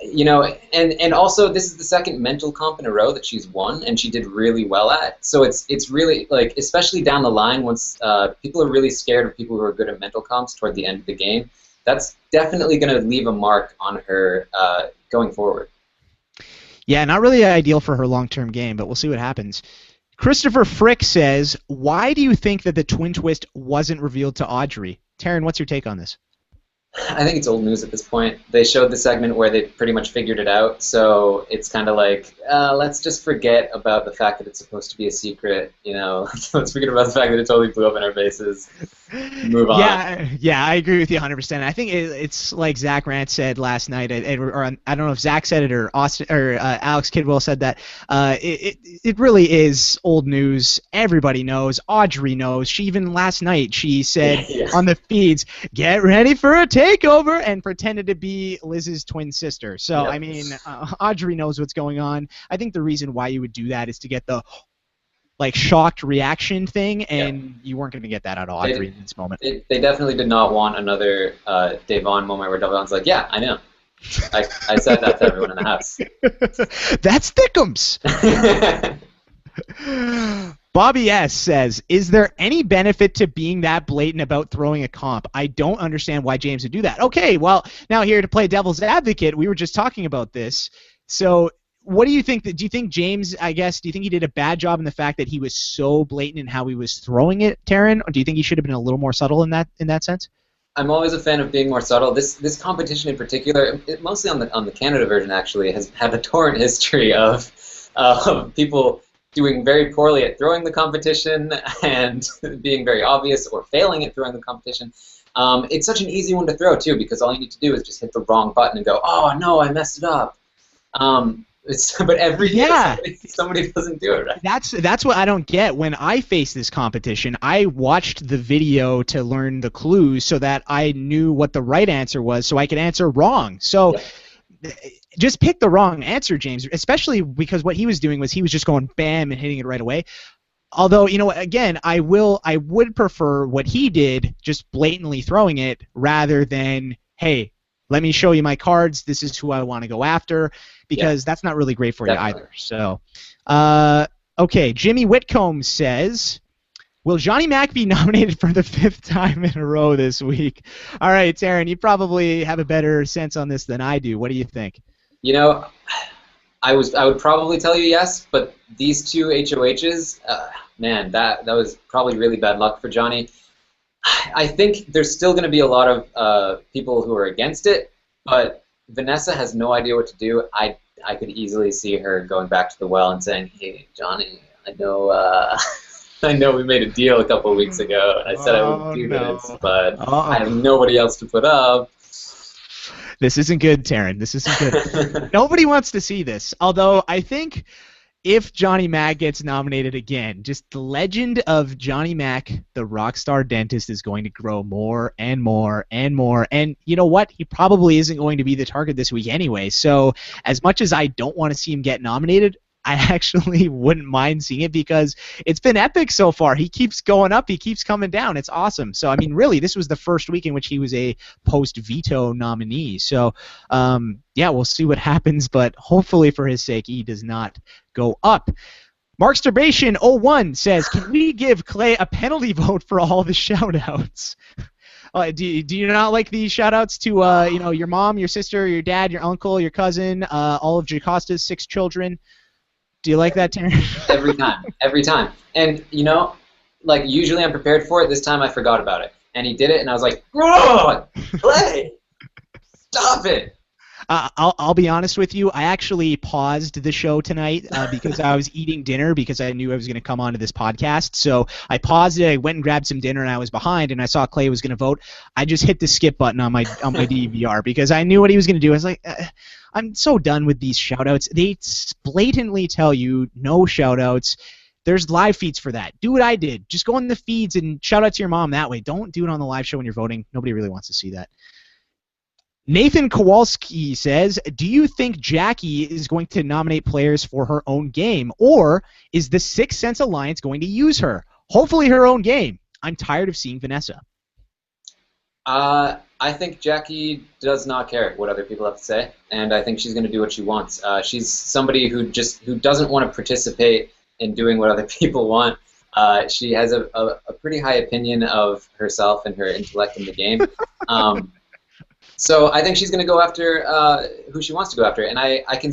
and also this is the second mental comp in a row that she's won, and she did really well at. So it's really, like, especially down the line once people are really scared of people who are good at mental comps toward the end of the game. That's definitely going to leave a mark on her going forward. Yeah, not really ideal for her long-term game, but we'll see what happens. Christopher Frick says, why do you think that the twin twist wasn't revealed to Audrey? Taryn, what's your take on this? I think it's old news at this point. They showed the segment where they pretty much figured it out, so it's kind of like, let's just forget about the fact that it's supposed to be a secret, let's forget about the fact that it totally blew up in our faces. Move on. Yeah, I agree with you 100%. I think it's like Zach Rant said last night, or I don't know if Zach said it or Austin or Alex Kidwell said that. It really is old news. Everybody knows. Audrey knows. She even last night she said on the feeds, "Get ready for a takeover," and pretended to be Liz's twin sister. So I mean, Audrey knows what's going on. I think the reason why you would do that is to get the shocked reaction thing, and you weren't going to get that out of Audrey in this moment. They definitely did not want another Devon moment where Devon's like, yeah, I know. I said that to everyone in the house. That's Thickums. Bobby S. says, is there any benefit to being that blatant about throwing a comp? I don't understand why James would do that. Okay, well, now here to play devil's advocate, we were just talking about this. So what do you think? Do you think James, do you think he did a bad job in the fact that he was so blatant in how he was throwing it, Taryn? Or do you think he should have been a little more subtle in that sense? I'm always a fan of being more subtle. This competition in particular, mostly on the Canada version actually, has had a torrent history of people doing very poorly at throwing the competition and being very obvious or failing at throwing the competition. It's such an easy one to throw too, because all you need to do is just hit the wrong button and go, oh no, I messed it up. But every year somebody doesn't do it right. That's what I don't get. When I faced this competition, I watched the video to learn the clues so that I knew what the right answer was, so I could answer wrong. So just pick the wrong answer, James. Especially because what he was doing was he was just going bam and hitting it right away. Although, you know, again, I would prefer what he did, just blatantly throwing it, rather than, hey, let me show you my cards. This is who I want to go after, because that's not really great for you either. So, okay, Jimmy Whitcomb says, will Johnny Mac be nominated for the 5th time in a row this week? All right, Taryn, you probably have a better sense on this than I do. What do you think? You know, I would probably tell you yes, but these two HOHs, man, that was probably really bad luck for Johnny. I think there's still going to be a lot of people who are against it, but Vanessa has no idea what to do. I could easily see her going back to the well and saying, "Hey, Johnny, I know I know we made a deal a couple of weeks ago, and I said I wouldn't do this, but I have nobody else to put up." This isn't good, Taryn. This isn't good. Nobody wants to see this. Although I think if Johnny Mac gets nominated again, just the legend of Johnny Mac, the rock star dentist, is going to grow more and more and more. And you know what? He probably isn't going to be the target this week anyway. So as much as I don't want to see him get nominated, I actually wouldn't mind seeing it, because it's been epic so far. He keeps going up. He keeps coming down. It's awesome. So, I mean, really, this was the first week in which he was a post-veto nominee. So, yeah, we'll see what happens, but hopefully for his sake, he does not go up. Marksturbation 01 says, can we give Clay a penalty vote for all the shout-outs? Do you not like these shout-outs to, you know, your mom, your sister, your dad, your uncle, your cousin, all of Jacosta's 6 children? Do you like that, Taryn? Every time. And, you know, like, usually I'm prepared for it. This time I forgot about it. And he did it, and I was like, oh, Clay, stop it. I'll be honest with you. I actually paused the show tonight because I was eating dinner, because I knew I was going to come onto this podcast. So I paused it. I went and grabbed some dinner, and I was behind, and I saw Clay was going to vote. I just hit the skip button on my DVR because I knew what he was going to do. I was like, I'm so done with these shout-outs. They blatantly tell you no shout-outs. There's live feeds for that. Do what I did. Just go in the feeds and shout out to your mom that way. Don't do it on the live show when you're voting. Nobody really wants to see that. Nathan Kowalski says, do you think Jackie is going to nominate players for her own game, or is the Sixth Sense Alliance going to use her? Hopefully her own game. I'm tired of seeing Vanessa. I think Jackie does not care what other people have to say, and I think she's going to do what she wants. She's somebody who doesn't want to participate in doing what other people want. She has a pretty high opinion of herself and her intellect in the game. So I think she's going to go after who she wants to go after, and I can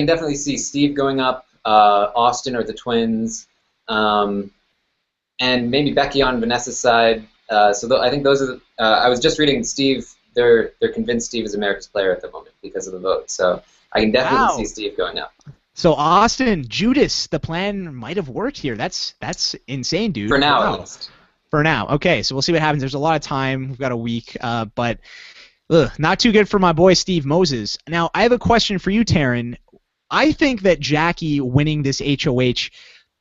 definitely see Steve going up, Austin or the twins, and maybe Becky on Vanessa's side. I think those are I was just reading Steve. They're convinced Steve is America's player at the moment because of the vote. So I can definitely see Steve going up. So Austin, Judas, the plan might have worked here. That's insane, dude. For now, at least. For now. Okay, so we'll see what happens. There's a lot of time. We've got a week, but not too good for my boy Steve Moses. Now, I have a question for you, Taryn. I think that Jackie winning this HOH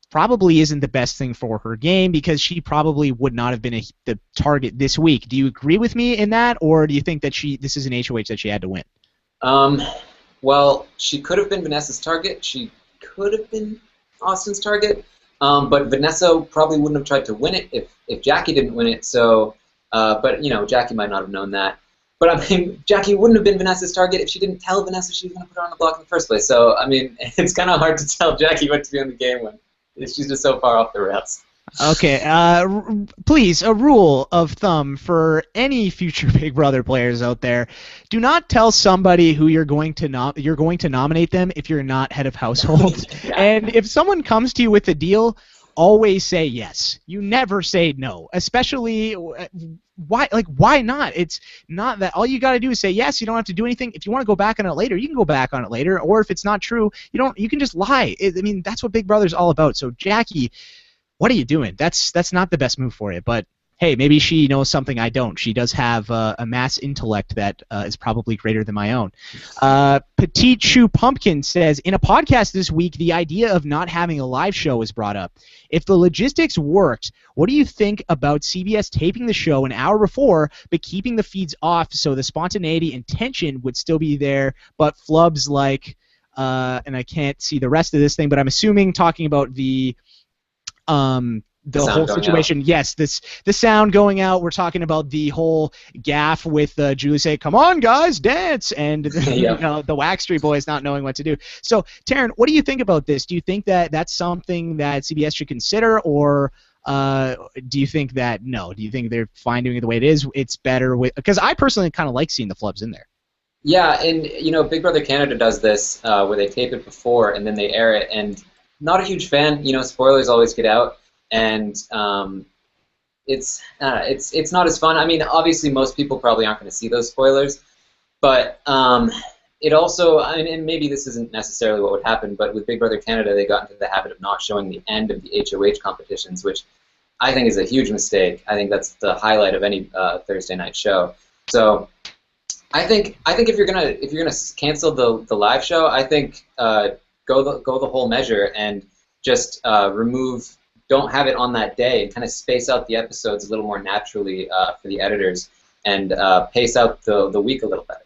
probably isn't the best thing for her game, because she probably would not have been the target this week. Do you agree with me in that, or do you think that this is an HOH that she had to win? Well, she could have been Vanessa's target. She could have been Austin's target. But Vanessa probably wouldn't have tried to win it if Jackie didn't win it. So, but you know, Jackie might not have known that. But I mean, Jackie wouldn't have been Vanessa's target if she didn't tell Vanessa she was going to put her on the block in the first place. So, I mean, it's kind of hard to tell Jackie what to do in the game when she's just so far off the rails. Okay, please, a rule of thumb for any future Big Brother players out there: do not tell somebody who you're going to nominate them if you're not head of household. And if someone comes to you with a deal, always say yes. You never say no, especially why not? It's not that all you got to do is say yes. You don't have to do anything. If you want to go back on it later, you can go back on it later. Or if it's not true, you can just lie. I mean, that's what Big Brother's all about. So Jackie, what are you doing? That's not the best move for you. But hey, maybe she knows something I don't. She does have a mass intellect that is probably greater than my own. Petite Shoe Pumpkin says, in a podcast this week, the idea of not having a live show was brought up. If the logistics worked, what do you think about CBS taping the show an hour before, but keeping the feeds off so the spontaneity and tension would still be there, but flubs like, and I can't see the rest of this thing, but I'm assuming talking about the whole situation, yes, the sound going out. We're talking about the whole gaffe with Julie saying, "Come on, guys, dance," and the Wax Street Boys not knowing what to do. So, Taryn, what do you think about this? Do you think that that's something that CBS should consider, or do you think that no? Do you think they're fine doing it the way it is? It's better with, because I personally kind of like seeing the flubs in there. Yeah, and Big Brother Canada does this where they tape it before and then they air it, and not a huge fan. Spoilers always get out. And it's not as fun. I mean, obviously, most people probably aren't going to see those spoilers, but it also, and maybe this isn't necessarily what would happen, but with Big Brother Canada, they got into the habit of not showing the end of the HOH competitions, which I think is a huge mistake. I think that's the highlight of any Thursday night show. So I think if you're gonna cancel the live show, I think go the whole measure and just remove. Don't have it on that day, and kind of space out the episodes a little more naturally for the editors, and pace out the week a little better.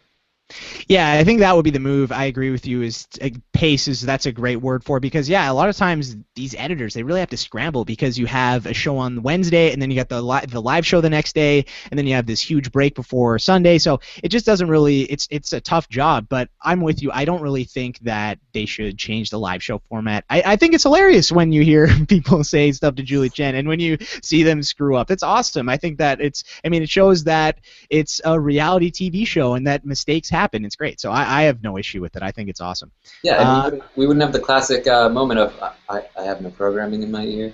Yeah, I think that would be the move. I agree with you. That's a great word for it, because a lot of times these editors, they really have to scramble because you have a show on Wednesday and then you got the live show the next day, and then you have this huge break before Sunday. So it just doesn't really. It's a tough job. But I'm with you. I don't really think that they should change the live show format. I think it's hilarious when you hear people say stuff to Julie Chen and when you see them screw up. It's awesome. I think that it shows that it's a reality TV show and that mistakes happen. It's great. So I have no issue with it. I think it's awesome. Yeah, and we wouldn't have the classic moment of I have no programming in my ear.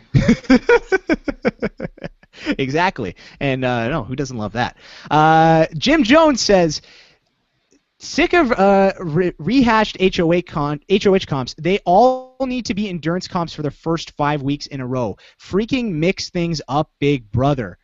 Exactly. And no, who doesn't love that? Jim Jones says, sick of rehashed HOH comps. They all need to be endurance comps for the first 5 weeks in a row. Freaking mix things up, Big Brother.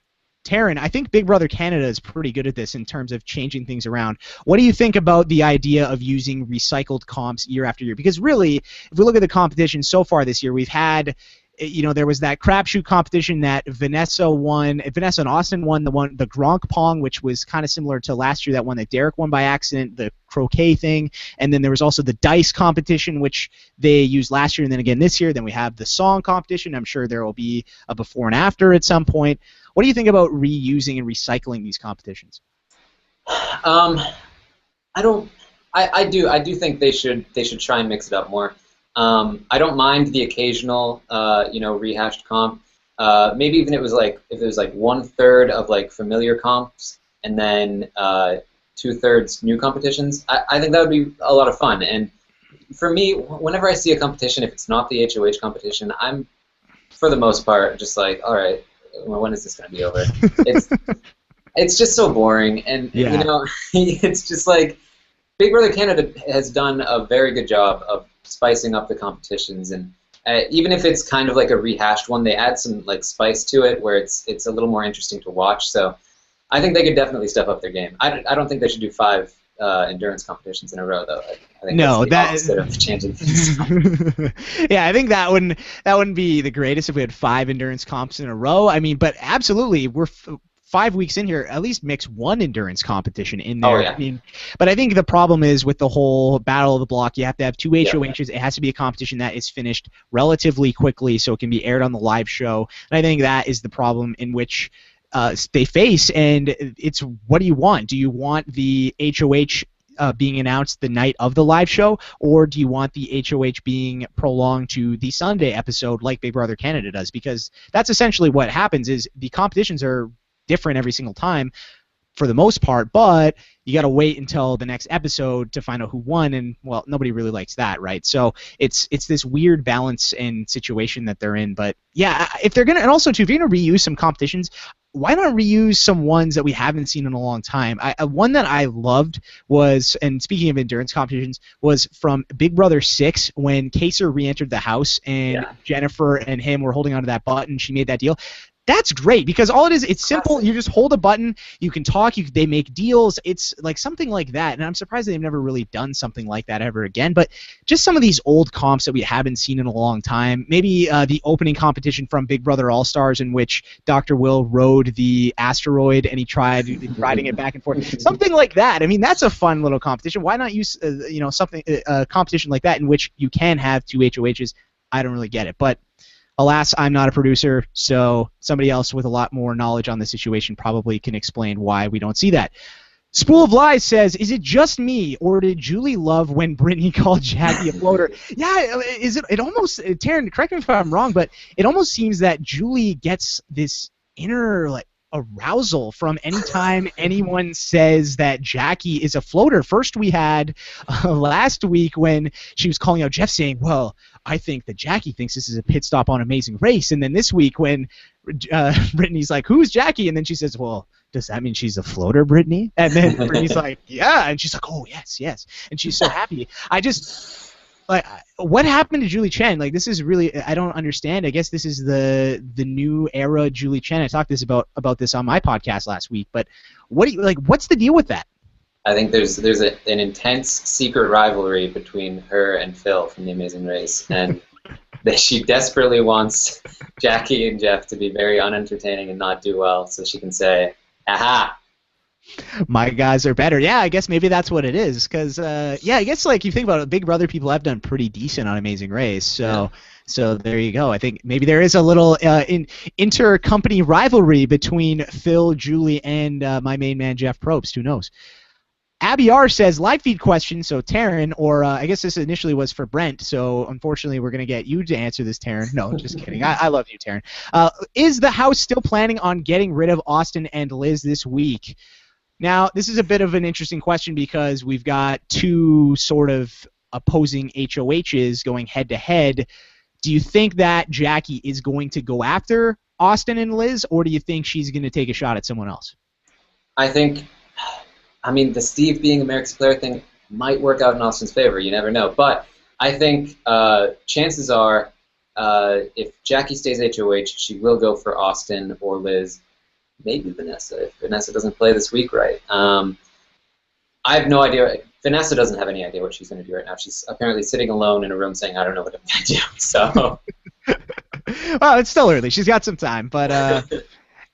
Taryn, I think Big Brother Canada is pretty good at this in terms of changing things around. What do you think about the idea of using recycled comps year after year? Because really, if we look at the competition so far this year, we've had, there was that crapshoot competition that Vanessa and Austin won, the Gronk Pong, which was kind of similar to last year, that one that Derek won by accident, the croquet thing, and then there was also the dice competition, which they used last year and then again this year. Then we have the song competition. I'm sure there will be a before and after at some point. What do you think about reusing and recycling these competitions? I do think they should try and mix it up more. I don't mind the occasional rehashed comp. Maybe even if it was like 1/3 of like familiar comps and then 2/3 new competitions. I think that would be a lot of fun. And for me, whenever I see a competition, if it's not the HOH competition, I'm for the most part just like, all right, when is this going to be over? It's just so boring, and it's just like Big Brother Canada has done a very good job of spicing up the competitions, and even if it's kind of like a rehashed one, they add some like spice to it where it's a little more interesting to watch. So I think they could definitely step up their game. I don't think they should do 5 endurance competitions in a row, though. I think that's the opposite of changing things. Yeah, I think that wouldn't be the greatest if we had 5 endurance comps in a row. I mean, but absolutely, we're 5 weeks in here. At least mix 1 endurance competition in there. Oh, yeah. I mean, but I think the problem is with the whole Battle of the Block, you have to have 2 HOHs. It has to be a competition that is finished relatively quickly, so it can be aired on the live show. And I think that is the problem in which they face, and it's, what do you want? Do you want the HOH being announced the night of the live show, or do you want the HOH being prolonged to the Sunday episode like Big Brother Canada does? Because that's essentially what happens, is the competitions are different every single time, for the most part, but you got to wait until the next episode to find out who won, and well, nobody really likes that, right? So it's this weird balance and situation that they're in. But yeah, if they're gonna, and also too, if you're gonna reuse some competitions, why not reuse some ones that we haven't seen in a long time? One that I loved was, and speaking of endurance competitions, was from Big Brother 6 when Kaser re-entered the house and Jennifer and him were holding onto that button. She made that deal. That's great because all it is, it's simple. You just hold a button, you can talk, they make deals. It's like something like that, and I'm surprised they've never really done something like that ever again. But just some of these old comps that we haven't seen in a long time. Maybe the opening competition from Big Brother All-Stars in which Dr. Will rode the asteroid and he tried riding it back and forth. Something like that. I mean, that's a fun little competition. Why not use something a competition like that in which you can have two HOHs? I don't really get it, but alas, I'm not a producer, so somebody else with a lot more knowledge on the situation probably can explain why we don't see that. Spool of Lies says, is it just me, or did Julie love when Brittany called Jackie a floater? Yeah, it almost, Taryn, correct me if I'm wrong, but it almost seems that Julie gets this inner, like, arousal from any time anyone says that Jackie is a floater. First we had last week when she was calling out Jeff saying, well, I think that Jackie thinks this is a pit stop on Amazing Race. And then this week when Brittany's like, who's Jackie? And then she says, well, does that mean she's a floater, Brittany? And then Brittany's like, yeah. And she's like, oh, yes, yes. And she's so happy. Like, what happened to Julie Chen? Like, this is really, I don't understand. I guess this is the new era Julie Chen. I talked about this on my podcast last week. But what's the deal with that? I think there's an intense secret rivalry between her and Phil from The Amazing Race, and that she desperately wants Jackie and Jeff to be very unentertaining and not do well, so she can say, "Aha! My guys are better." Yeah, I guess maybe that's what it is. Because yeah, I guess like you think about it, Big Brother people have done pretty decent on Amazing Race, so. Yeah. So there you go. I think maybe there is a little inter-company rivalry between Phil, Julie, and my main man Jeff Probst. Who knows? Abby R says, live feed question, so Taryn, or I guess this initially was for Brent, so unfortunately we're going to get you to answer this, Taryn. No, just kidding. I love you, Taryn. Is the house still planning on getting rid of Austin and Liz this week? Now, this is a bit of an interesting question because we've got two sort of opposing HOHs going head-to-head. Do you think that Jackie is going to go after Austin and Liz, or do you think she's going to take a shot at someone else? I mean, the Steve being America's player thing might work out in Austin's favor. You never know. But I think chances are if Jackie stays HOH, she will go for Austin or Liz, maybe Vanessa, if Vanessa doesn't play this week right. I have no idea. Vanessa doesn't have any idea what she's going to do right now. She's apparently sitting alone in a room saying, I don't know what I'm going to do. So. Well, it's still early. She's got some time. But,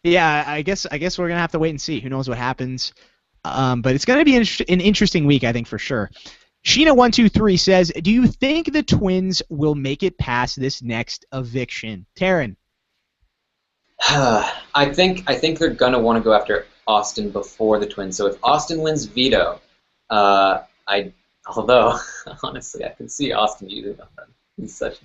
yeah, I guess we're going to have to wait and see. Who knows what happens. But it's going to be an interesting week, I think, for sure. Sheena123 says, do you think the Twins will make it past this next eviction? Taryn? I think they're going to want to go after Austin before the Twins. So if Austin wins veto, although, honestly, I can see Austin using them. He's such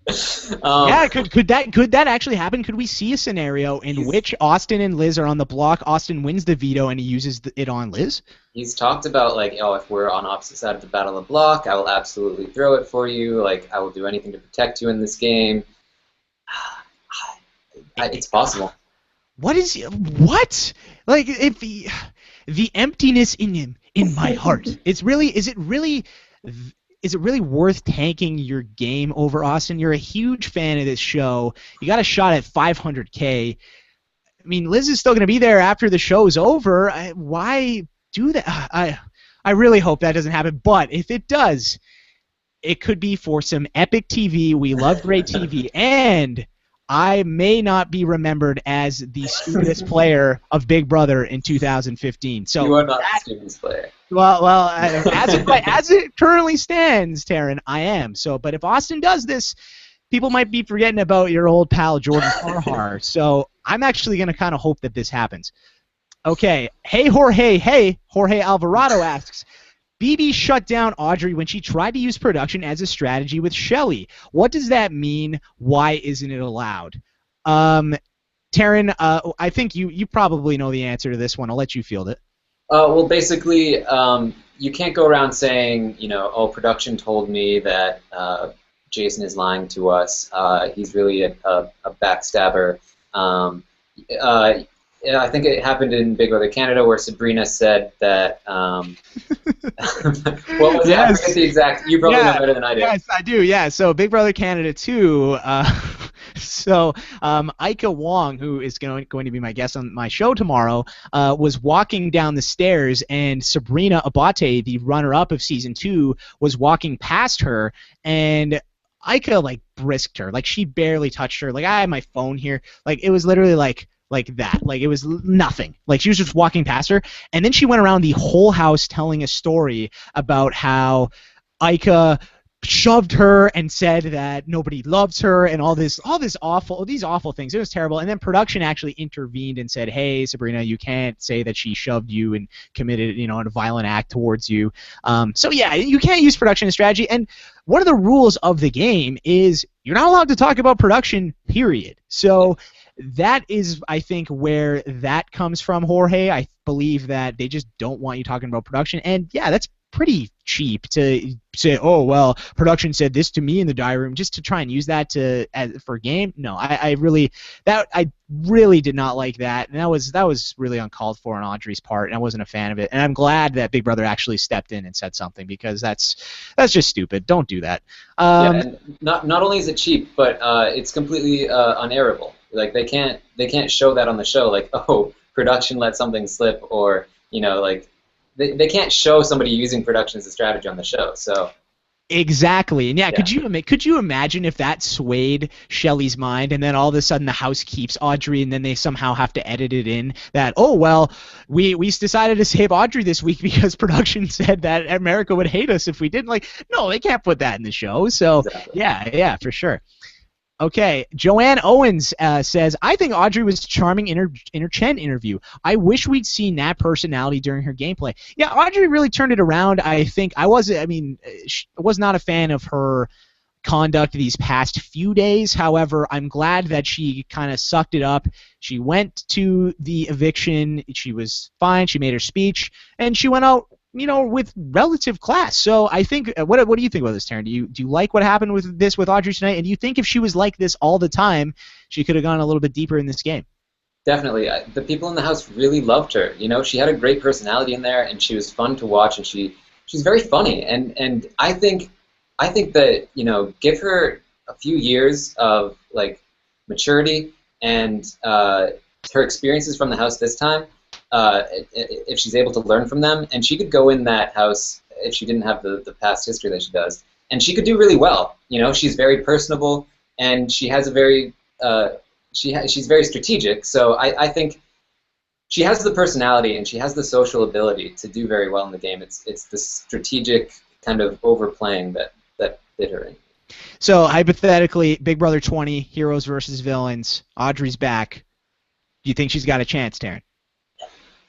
yeah, could that actually happen? Could we see a scenario in which Austin and Liz are on the block, Austin wins the veto, and he uses it on Liz? He's talked about, like, oh, if we're on opposite side of the battle of block, I will absolutely throw it for you. Like, I will do anything to protect you in this game. It's possible. What? Like, if the emptiness in him, in my heart, is it really worth tanking your game over Austin? You're a huge fan of this show. You got a shot at 500K. I mean, Liz is still going to be there after the show's over. Why do that? I really hope that doesn't happen. But if it does, it could be for some epic TV. We love great TV. And I may not be remembered as the stupidest player of Big Brother in 2015. So you are not the stupidest player. Well, as it currently stands, Taryn, I am. So, but if Austin does this, people might be forgetting about your old pal Jordan Parhar. So I'm actually going to kind of hope that this happens. Okay. Hey, Jorge Alvarado asks, BB shut down Audrey when she tried to use production as a strategy with Shelly. What does that mean? Why isn't it allowed? Taryn, I think you probably know the answer to this one. I'll let you field it. Well, basically, you can't go around saying, oh, production told me that Jason is lying to us. He's really a backstabber. Yeah, I think it happened in Big Brother Canada where Sabrina said that. What was it? I forget the exact. You probably know better than I do. Yes, I do. Yeah. So Big Brother Canada 2. So Ika Wong, who is going to be my guest on my show tomorrow, was walking down the stairs, and Sabrina Abate, the runner-up of season 2, was walking past her, and Ika brisked her. She barely touched her. I have my phone here. It was literally like that. It was nothing. She was just walking past her, and then she went around the whole house telling a story about how Ika shoved her and said that nobody loves her and these awful things. It was terrible. And then production actually intervened and said, "Hey, Sabrina, you can't say that she shoved you and committed, a violent act towards you." So yeah, you can't use production as strategy. And one of the rules of the game is you're not allowed to talk about production, period. So that is, I think, where that comes from, Jorge. I believe that they just don't want you talking about production. And yeah, that's pretty cheap to say, oh, well, production said this to me in the diary room, just to try and use that for game. No, I really did not like that, and that was really uncalled for on Audrey's part, and I wasn't a fan of it. And I'm glad that Big Brother actually stepped in and said something, because that's just stupid. Don't do that. Yeah, and not only is it cheap, but it's completely unairable. They can't show that on the show. Oh, production let something slip, or They can't show somebody using production as a strategy on the show. So exactly, and yeah. Could you imagine if that swayed Shelley's mind, and then all of a sudden the house keeps Audrey, and then they somehow have to edit it in that, oh well, we decided to save Audrey this week because production said that America would hate us if we didn't. No, they can't put that in the show. So exactly. Yeah, for sure. Okay, Joanne Owens says, I think Audrey was charming in her Chen interview. I wish we'd seen that personality during her gameplay. Yeah, Audrey really turned it around. I think I was not a fan of her conduct these past few days. However, I'm glad that she kind of sucked it up. She went to the eviction. She was fine. She made her speech, and she went out with relative class. So I think, what do you think about this, Taryn? Do you like what happened with Audrey tonight? And do you think if she was like this all the time, she could have gone a little bit deeper in this game? Definitely. The people in the house really loved her. She had a great personality in there, and she was fun to watch, and she's very funny. And I think that, give her a few years of maturity and her experiences from the house this time. If she's able to learn from them, and she could go in that house if she didn't have the past history that she does, and she could do really well. She's very personable, and she has a very she's very strategic. So I think she has the personality, and she has the social ability to do very well in the game. It's the strategic kind of overplaying that did her in. So hypothetically, Big Brother 20, heroes versus villains, Audrey's back. Do you think she's got a chance, Taryn?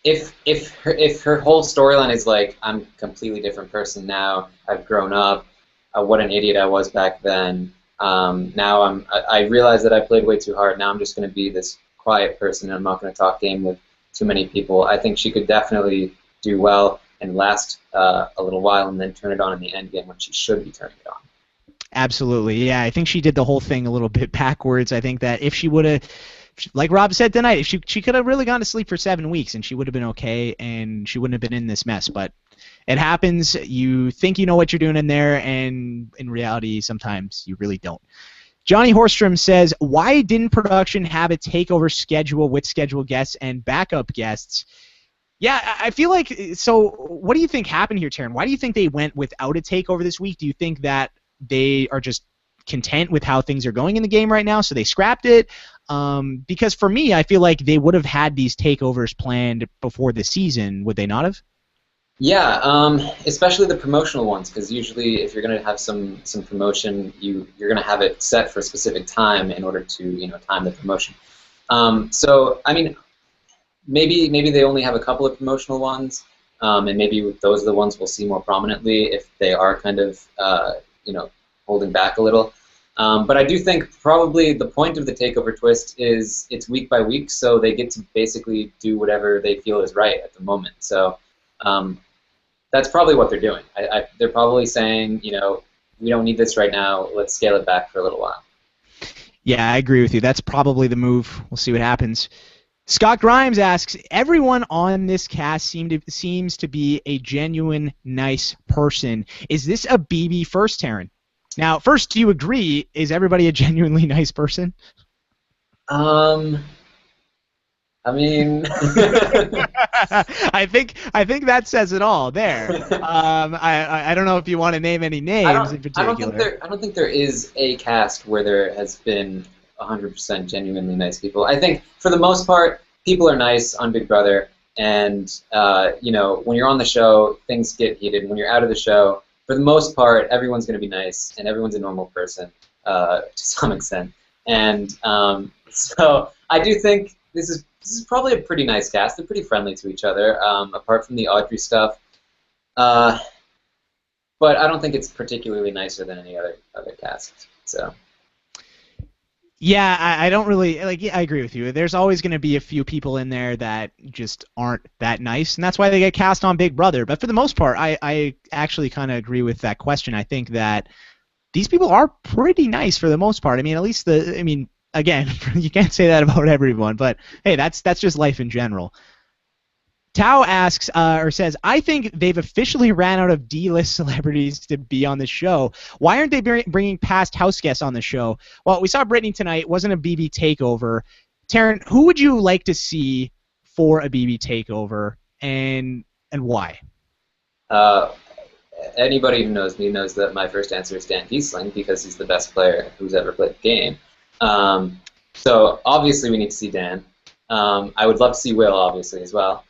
If her whole storyline is I'm a completely different person now, I've grown up, what an idiot I was back then, now I realize that I played way too hard, now I'm just going to be this quiet person and I'm not going to talk game with too many people, I think she could definitely do well and last a little while and then turn it on in the end game when she should be turning it on. Absolutely, yeah. I think she did the whole thing a little bit backwards. I think that if she would have, like Rob said tonight, if she could have really gone to sleep for 7 weeks and she would have been okay and she wouldn't have been in this mess. But it happens. You think you know what you're doing in there, and in reality, sometimes you really don't. Johnny Horstrom says, why didn't production have a takeover schedule with scheduled guests and backup guests? Yeah, I feel like, so what do you think happened here, Taryn? Why do you think they went without a takeover this week? Do you think that they are just content with how things are going in the game right now, so they scrapped it? Because for me, I feel like they would have had these takeovers planned before the season, would they not have? Yeah, especially the promotional ones, because usually if you're going to have some promotion, you're going to have it set for a specific time in order to time the promotion. So I mean, maybe they only have a couple of promotional ones, and maybe those are the ones we'll see more prominently if they are kind of holding back a little. But I do think probably the point of the takeover twist is it's week by week, so they get to basically do whatever they feel is right at the moment. So that's probably what they're doing. They're probably saying, you know, we don't need this right now. Let's scale it back for a little while. Yeah, I agree with you. That's probably the move. We'll see what happens. Scott Grimes asks, everyone on this cast seems to be a genuine nice person. Is this a BB first, Taryn? Now, first, do you agree? Is everybody a genuinely nice person? I mean, I think that says it all there. I don't know if you want to name any names in particular. I don't think there is a cast where there has been 100% genuinely nice people. I think for the most part, people are nice on Big Brother, and you know, when you're on the show, things get heated. When you're out of the show, for the most part, everyone's going to be nice, and everyone's a normal person to some extent. And so I do think this is probably a pretty nice cast. They're pretty friendly to each other, apart from the Audrey stuff. But I don't think it's particularly nicer than any other cast. So. Yeah, I don't really like. Yeah, I agree with you. There's always going to be a few people in there that just aren't that nice, and that's why they get cast on Big Brother. But for the most part, I actually kind of agree with that question. I think that these people are pretty nice for the most part. I mean, at least again, you can't say that about everyone, but hey, that's just life in general. Tao asks or says, I think they've officially ran out of D-list celebrities to be on the show. Why aren't they bringing past house guests on the show? Well, we saw Brittany tonight. It wasn't a BB takeover. Taryn, who would you like to see for a BB takeover, and why? Anybody who knows me knows that my first answer is Dan Kiesling because he's the best player who's ever played the game. So obviously we need to see Dan. I would love to see Will, obviously, as well.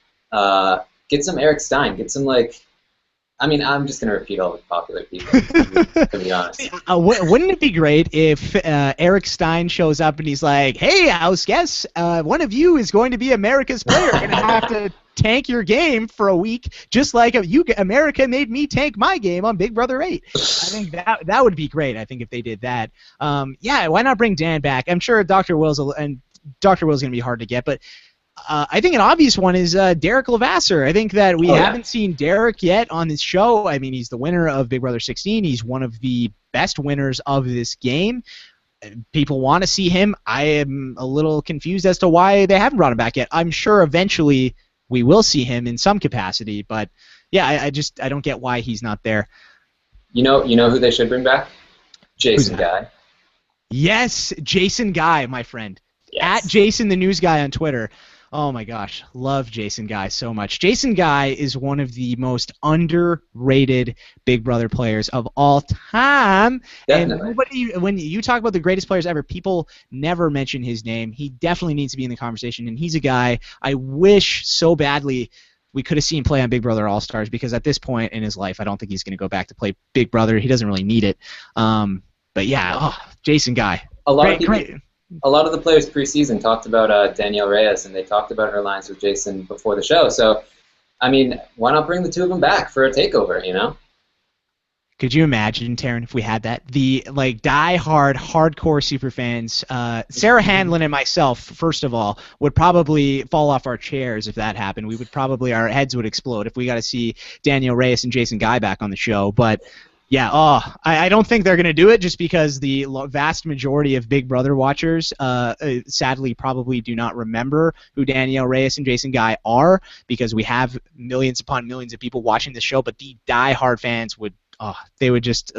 Get some Eric Stein. Get some, I mean, I'm just going to repeat all the popular people, to be honest. Wouldn't it be great if Eric Stein shows up and he's like, hey, house guests, one of you is going to be America's player. You're going to have to tank your game for a week, just like America made me tank my game on Big Brother 8. I think that would be great, I think, if they did that. Yeah, why not bring Dan back? I'm sure Dr. Will's going to be hard to get, but I think an obvious one is Derek Levasseur. I think that we haven't seen Derek yet on this show. I mean, he's the winner of Big Brother 16. He's one of the best winners of this game. People want to see him. I am a little confused as to why they haven't brought him back yet. I'm sure eventually we will see him in some capacity, but yeah, I don't get why he's not there. You know who they should bring back? Jason Guy. Yes, Jason Guy, my friend. Yes. At Jason the News Guy on Twitter. Oh my gosh, love Jason Guy so much. Jason Guy is one of the most underrated Big Brother players of all time. Definitely. And when you talk about the greatest players ever, people never mention his name. He definitely needs to be in the conversation, and he's a guy I wish so badly we could have seen play on Big Brother All-Stars, because at this point in his life, I don't think he's going to go back to play Big Brother. He doesn't really need it. But yeah, Jason Guy. Great. A lot of the players preseason talked about Danielle Reyes, and they talked about her lines with Jason before the show. So, I mean, why not bring the two of them back for a takeover, you know? Could you imagine, Taryn, if we had that? The die-hard, hardcore superfans, Sarah Hanlon and myself, first of all, would probably fall off our chairs if that happened. Our heads would explode if we got to see Danielle Reyes and Jason Guy back on the show. But yeah, I don't think they're going to do it, just because the vast majority of Big Brother watchers sadly probably do not remember who Danielle Reyes and Jason Guy are, because we have millions upon millions of people watching this show, but the die-hard fans would just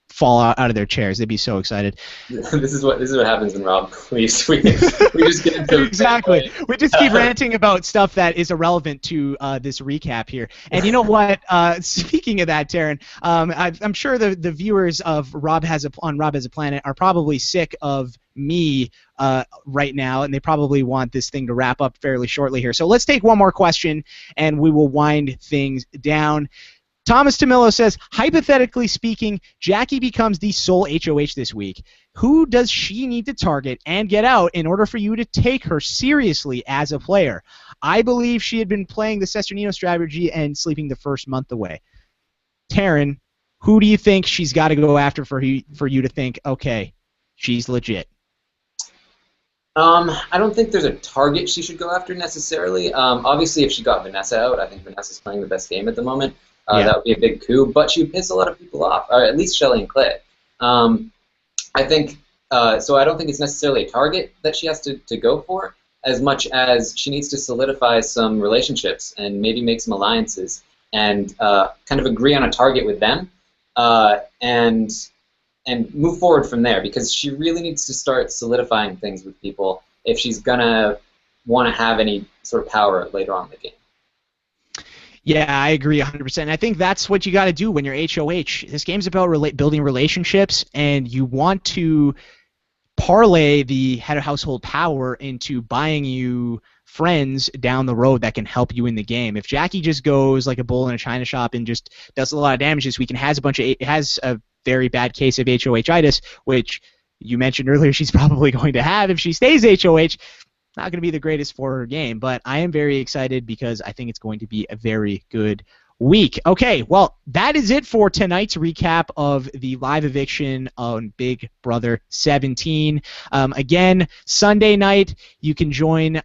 fall out of their chairs. They'd be so excited. This is what happens when Rob leaves. We just get into exactly. We just keep ranting about stuff that is irrelevant to this recap here. And you know what? Speaking of that, Taryn, I'm sure the viewers of Rob Has a Planet are probably sick of me right now, and they probably want this thing to wrap up fairly shortly here. So let's take one more question, and we will wind things down. Thomas Tamillo says, hypothetically speaking, Jackie becomes the sole HOH this week. Who does she need to target and get out in order for you to take her seriously as a player? I believe she had been playing the Cesternino strategy and sleeping the first month away. Taryn, who do you think she's got to go after for you to think, okay, she's legit? I don't think there's a target she should go after necessarily. Obviously, if she got Vanessa out, I think Vanessa's playing the best game at the moment. That would be a big coup, but she would piss a lot of people off, or at least Shelly and Clay. I think, so I don't think it's necessarily a target that she has to go for, as much as she needs to solidify some relationships and maybe make some alliances and kind of agree on a target with them and move forward from there, because she really needs to start solidifying things with people if she's going to want to have any sort of power later on in the game. Yeah, I agree 100%. I think that's what you got to do when you're HOH. This game's about building relationships, and you want to parlay the head of household power into buying you friends down the road that can help you in the game. If Jackie just goes like a bull in a china shop and just does a lot of damage this week and has a very bad case of HOH-itis, which you mentioned earlier she's probably going to have if she stays HOH, not going to be the greatest for her game. But I am very excited because I think it's going to be a very good week. Okay, well, that is it for tonight's recap of the live eviction on Big Brother 17. Again, Sunday night you can join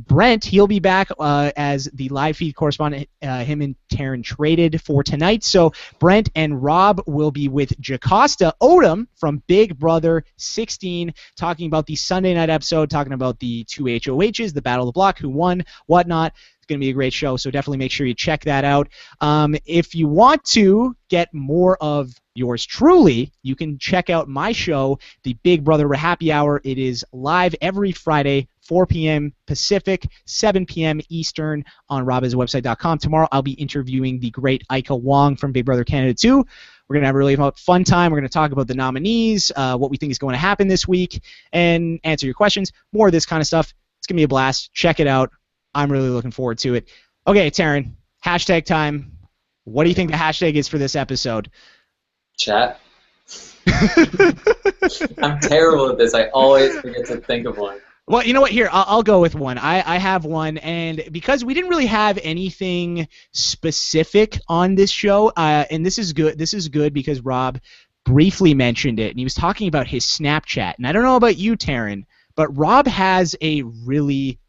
Brent. He'll be back as the live feed correspondent. Him and Taryn traded for tonight, so Brent and Rob will be with Jocasta Odom from Big Brother 16, talking about the Sunday night episode, talking about the two HOHs, the Battle of the Block, who won, whatnot. Going to be a great show, so definitely make sure you check that out. If you want to get more of yours truly, you can check out my show, the Big Brother Happy Hour. It is live every Friday, 4 p.m. Pacific, 7 p.m. Eastern on robhasawebsite.com. Tomorrow I'll be interviewing the great Ika Wong from Big Brother Canada 2. We're going to have a really fun time. We're going to talk about the nominees, what we think is going to happen this week, and answer your questions. More of this kind of stuff. It's going to be a blast. Check it out. I'm really looking forward to it. Okay, Taryn, hashtag time. What do you think the hashtag is for this episode? Chat. I'm terrible at this. I always forget to think of one. Well, you know what? Here, I'll go with one. I have one, and because we didn't really have anything specific on this show, and this is good. This is good because Rob briefly mentioned it, and he was talking about his Snapchat. And I don't know about you, Taryn, but Rob has a really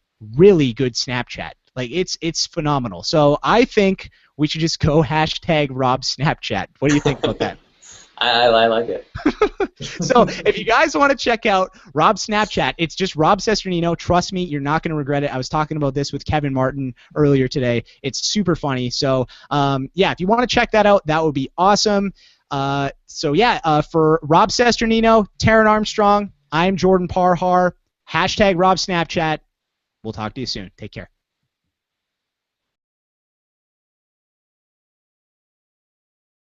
good Snapchat. Like, it's phenomenal. So I think we should just go hashtag Rob Snapchat. What do you think about that? I like it. So if you guys want to check out Rob's Snapchat, it's just Rob Cesternino. Trust me, you're not going to regret it. I was talking about this with Kevin Martin earlier today. It's super funny. So yeah, if you want to check that out, that would be awesome. So yeah, for Rob Cesternino, Taryn Armstrong, I'm Jordan Parhar. Hashtag Rob Snapchat. We'll talk to you soon. Take care.